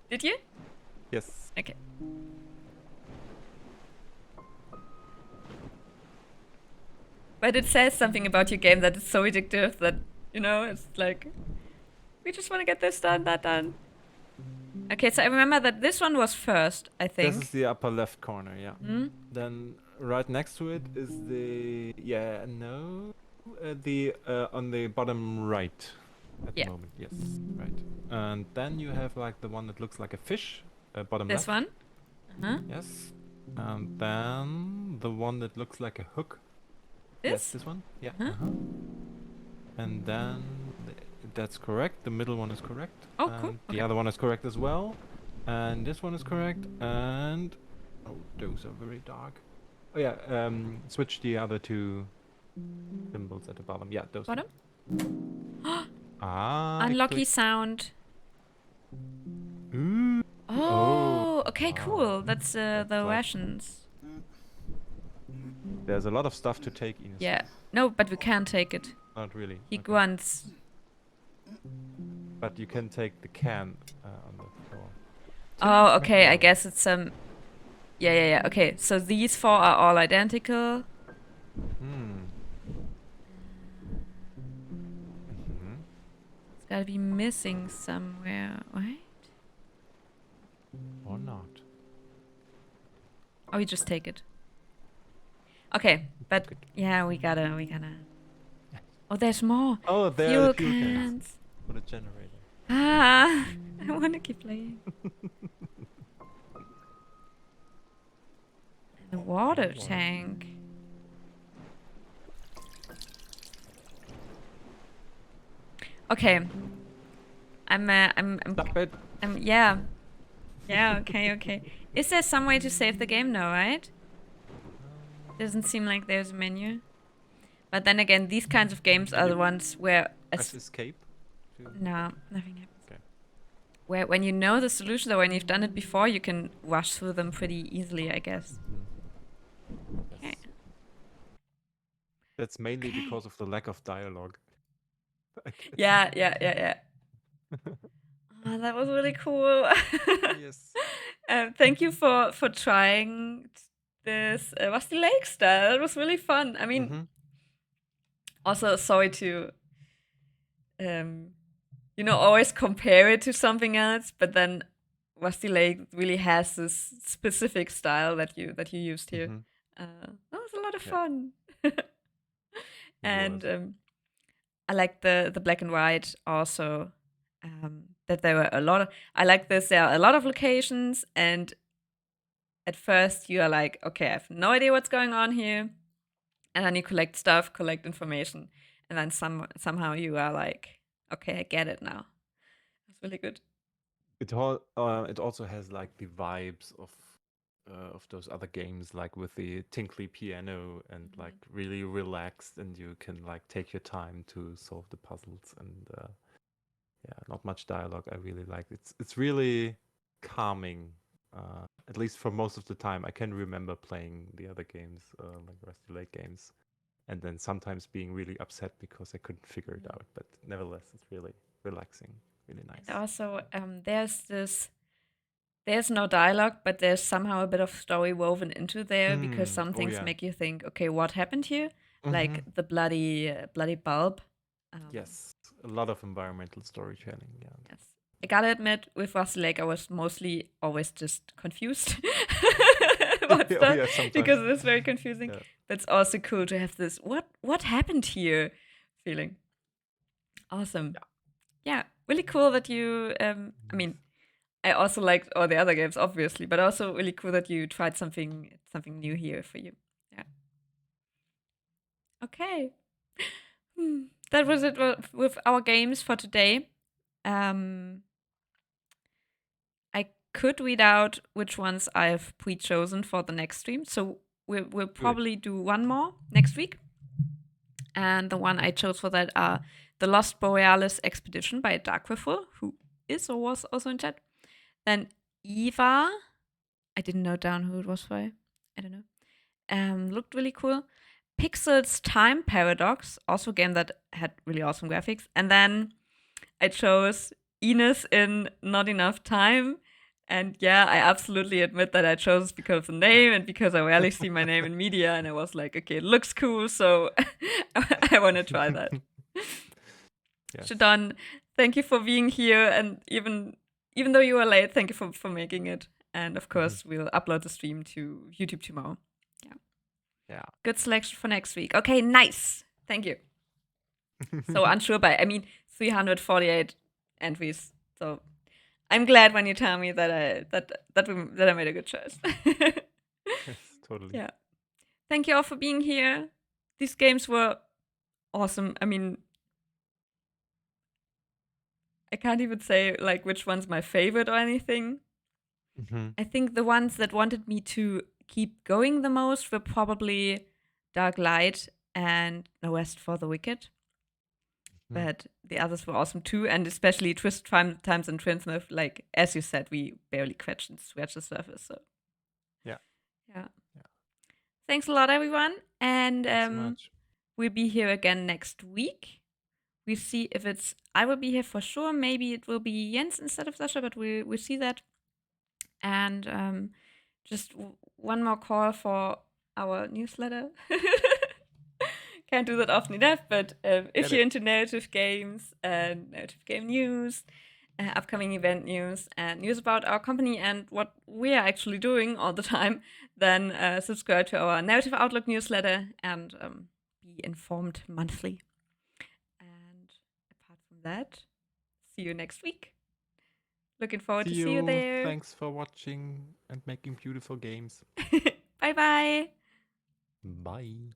Did you? Yes. Okay. But it says something about your game that it's so addictive that, you know, it's like, we just want to get this done, that done. Okay, so I remember that this one was first, I think. This is the upper left corner, yeah. Hmm? Then right next to it is the the on the bottom right at Yeah. the moment. Yes, right. And then you have like the one that looks like a fish, bottom This left. one? Uh-huh. Yes. And then the one that looks like a hook. This? Yes, this one. Yeah. Uh-huh. And then that's correct. The middle one is correct. Oh, cool. And the Okay. other one is correct as well. And this one is correct. And oh, those are very dark. Oh yeah. Switch the other two symbols at the bottom. Yeah, those. Bottom? Ah. I Unlucky clicked. sound. Ooh. Oh, okay, Ah, cool. That's the like- rations. There's a lot of stuff to take, Ines. Yeah. No, but we can't take it. Not really. He Okay. grunts. But you can take the can on the floor. Oh, okay. I guess it's Yeah. Okay, so these four are all identical. Hmm. Mhm. It's gotta be missing somewhere, right? Or not. Oh, we just take it. Okay, but Good. yeah, we gotta. Oh, there's more. Oh, there Fuel are the fuel cans cans. for the generator. Ah, I wanna keep playing. The water tank. Okay. Stop it. Yeah. Yeah, okay. Is there some way to save the game? No, right? Doesn't seem like there's a menu. But then again, these kinds of games are the ones where... Press escape. No, nothing happens. Okay. Where when you know the solutions or when you've done it before, you can rush through them pretty easily, I guess. Okay. That's mainly because of the lack of dialogue. Yeah. Oh, that was really cool. Yes. Thank you for trying this Rusty Lake style. It was really fun. I mean, Mhm. also sorry to, always compare it to something else, but then Rusty Lake really has this specific style that you used here. Mhm. That was a lot of Yeah. fun. And was. I like the black and white also. That there were a lot of. I like this. There are a lot of locations, and at first you are like, okay, I have no idea what's going on here, and then you collect stuff, collect information, and then somehow you are like, okay, I get it now. It's really good. It also has like the vibes of those other games, like with the tinkly piano and like really relaxed, and you can like take your time to solve the puzzles, and yeah, not much dialogue. I really like it. It's really calming At least for most of the time, I can remember playing the other games, like Rusty Lake games, and then sometimes being really upset because I couldn't figure it out. But nevertheless, it's really relaxing, really nice. And also, there's no dialogue, but there's somehow a bit of story woven into there because some things yeah. make you think, okay, what happened here? Mhm. Like the bloody bulb. Yes, a lot of environmental storytelling. Yeah. Yes. I gotta admit, with Rusty Lake, I was mostly always just confused about Oh, stuff yeah, sometimes. because it is very confusing. Yeah. But it's also cool to have this what happened here feeling. Awesome. Yeah, really cool that you. I mean, I also liked all the other games, obviously, but also really cool that you tried something new here for you. Yeah. Okay. That was it with our games for today. I could read out which ones I've pre-chosen for the next stream, so we'll probably do one more next week. And the one I chose for that are The Lost Borealis Expedition by Dark Riffle, who is or was also in chat. Then Eva, I didn't note down who it was by. I don't know. Looked really cool. Pixel's Time Paradox, also a game that had really awesome graphics. And then I chose Ines in Not Enough Time. And yeah, I absolutely admit that I chose because of the name and because I rarely see my name in media. And I was like, okay, it looks cool, so I want to try that. Yes. Shadon, thank you for being here. And even though you were late, thank you for making it. And of course, we'll upload the stream to YouTube tomorrow. Yeah. Good selection for next week. Okay, nice. Thank you. So unsure by, 348 entries. So I'm glad when you tell me that I made a good choice. Yes, totally. Yeah. Thank you all for being here. These games were awesome. I mean, I can't even say like which one's my favorite or anything. I think the ones that wanted me to keep going the most were probably Dark Light and No Rest for the Wicked. But the others were awesome too, and especially Twist Times and Twinsmouth. Like as you said, we barely scratched the surface. So Yeah. Thanks a lot, everyone, and Thanks so much. we'll be here again next week. We'll see if I will be here for sure. Maybe it will be Jens instead of Sasha, but we'll see that. And just one more call for our newsletter. Can't do that often enough, but if you're into narrative games and narrative game news, upcoming event news, and news about our company and what we are actually doing all the time, then subscribe to our Narrative Outlook newsletter and be informed monthly. And apart from that, see you next week. Looking forward to see you there. Thanks for watching and making beautiful games. Bye-bye. Bye.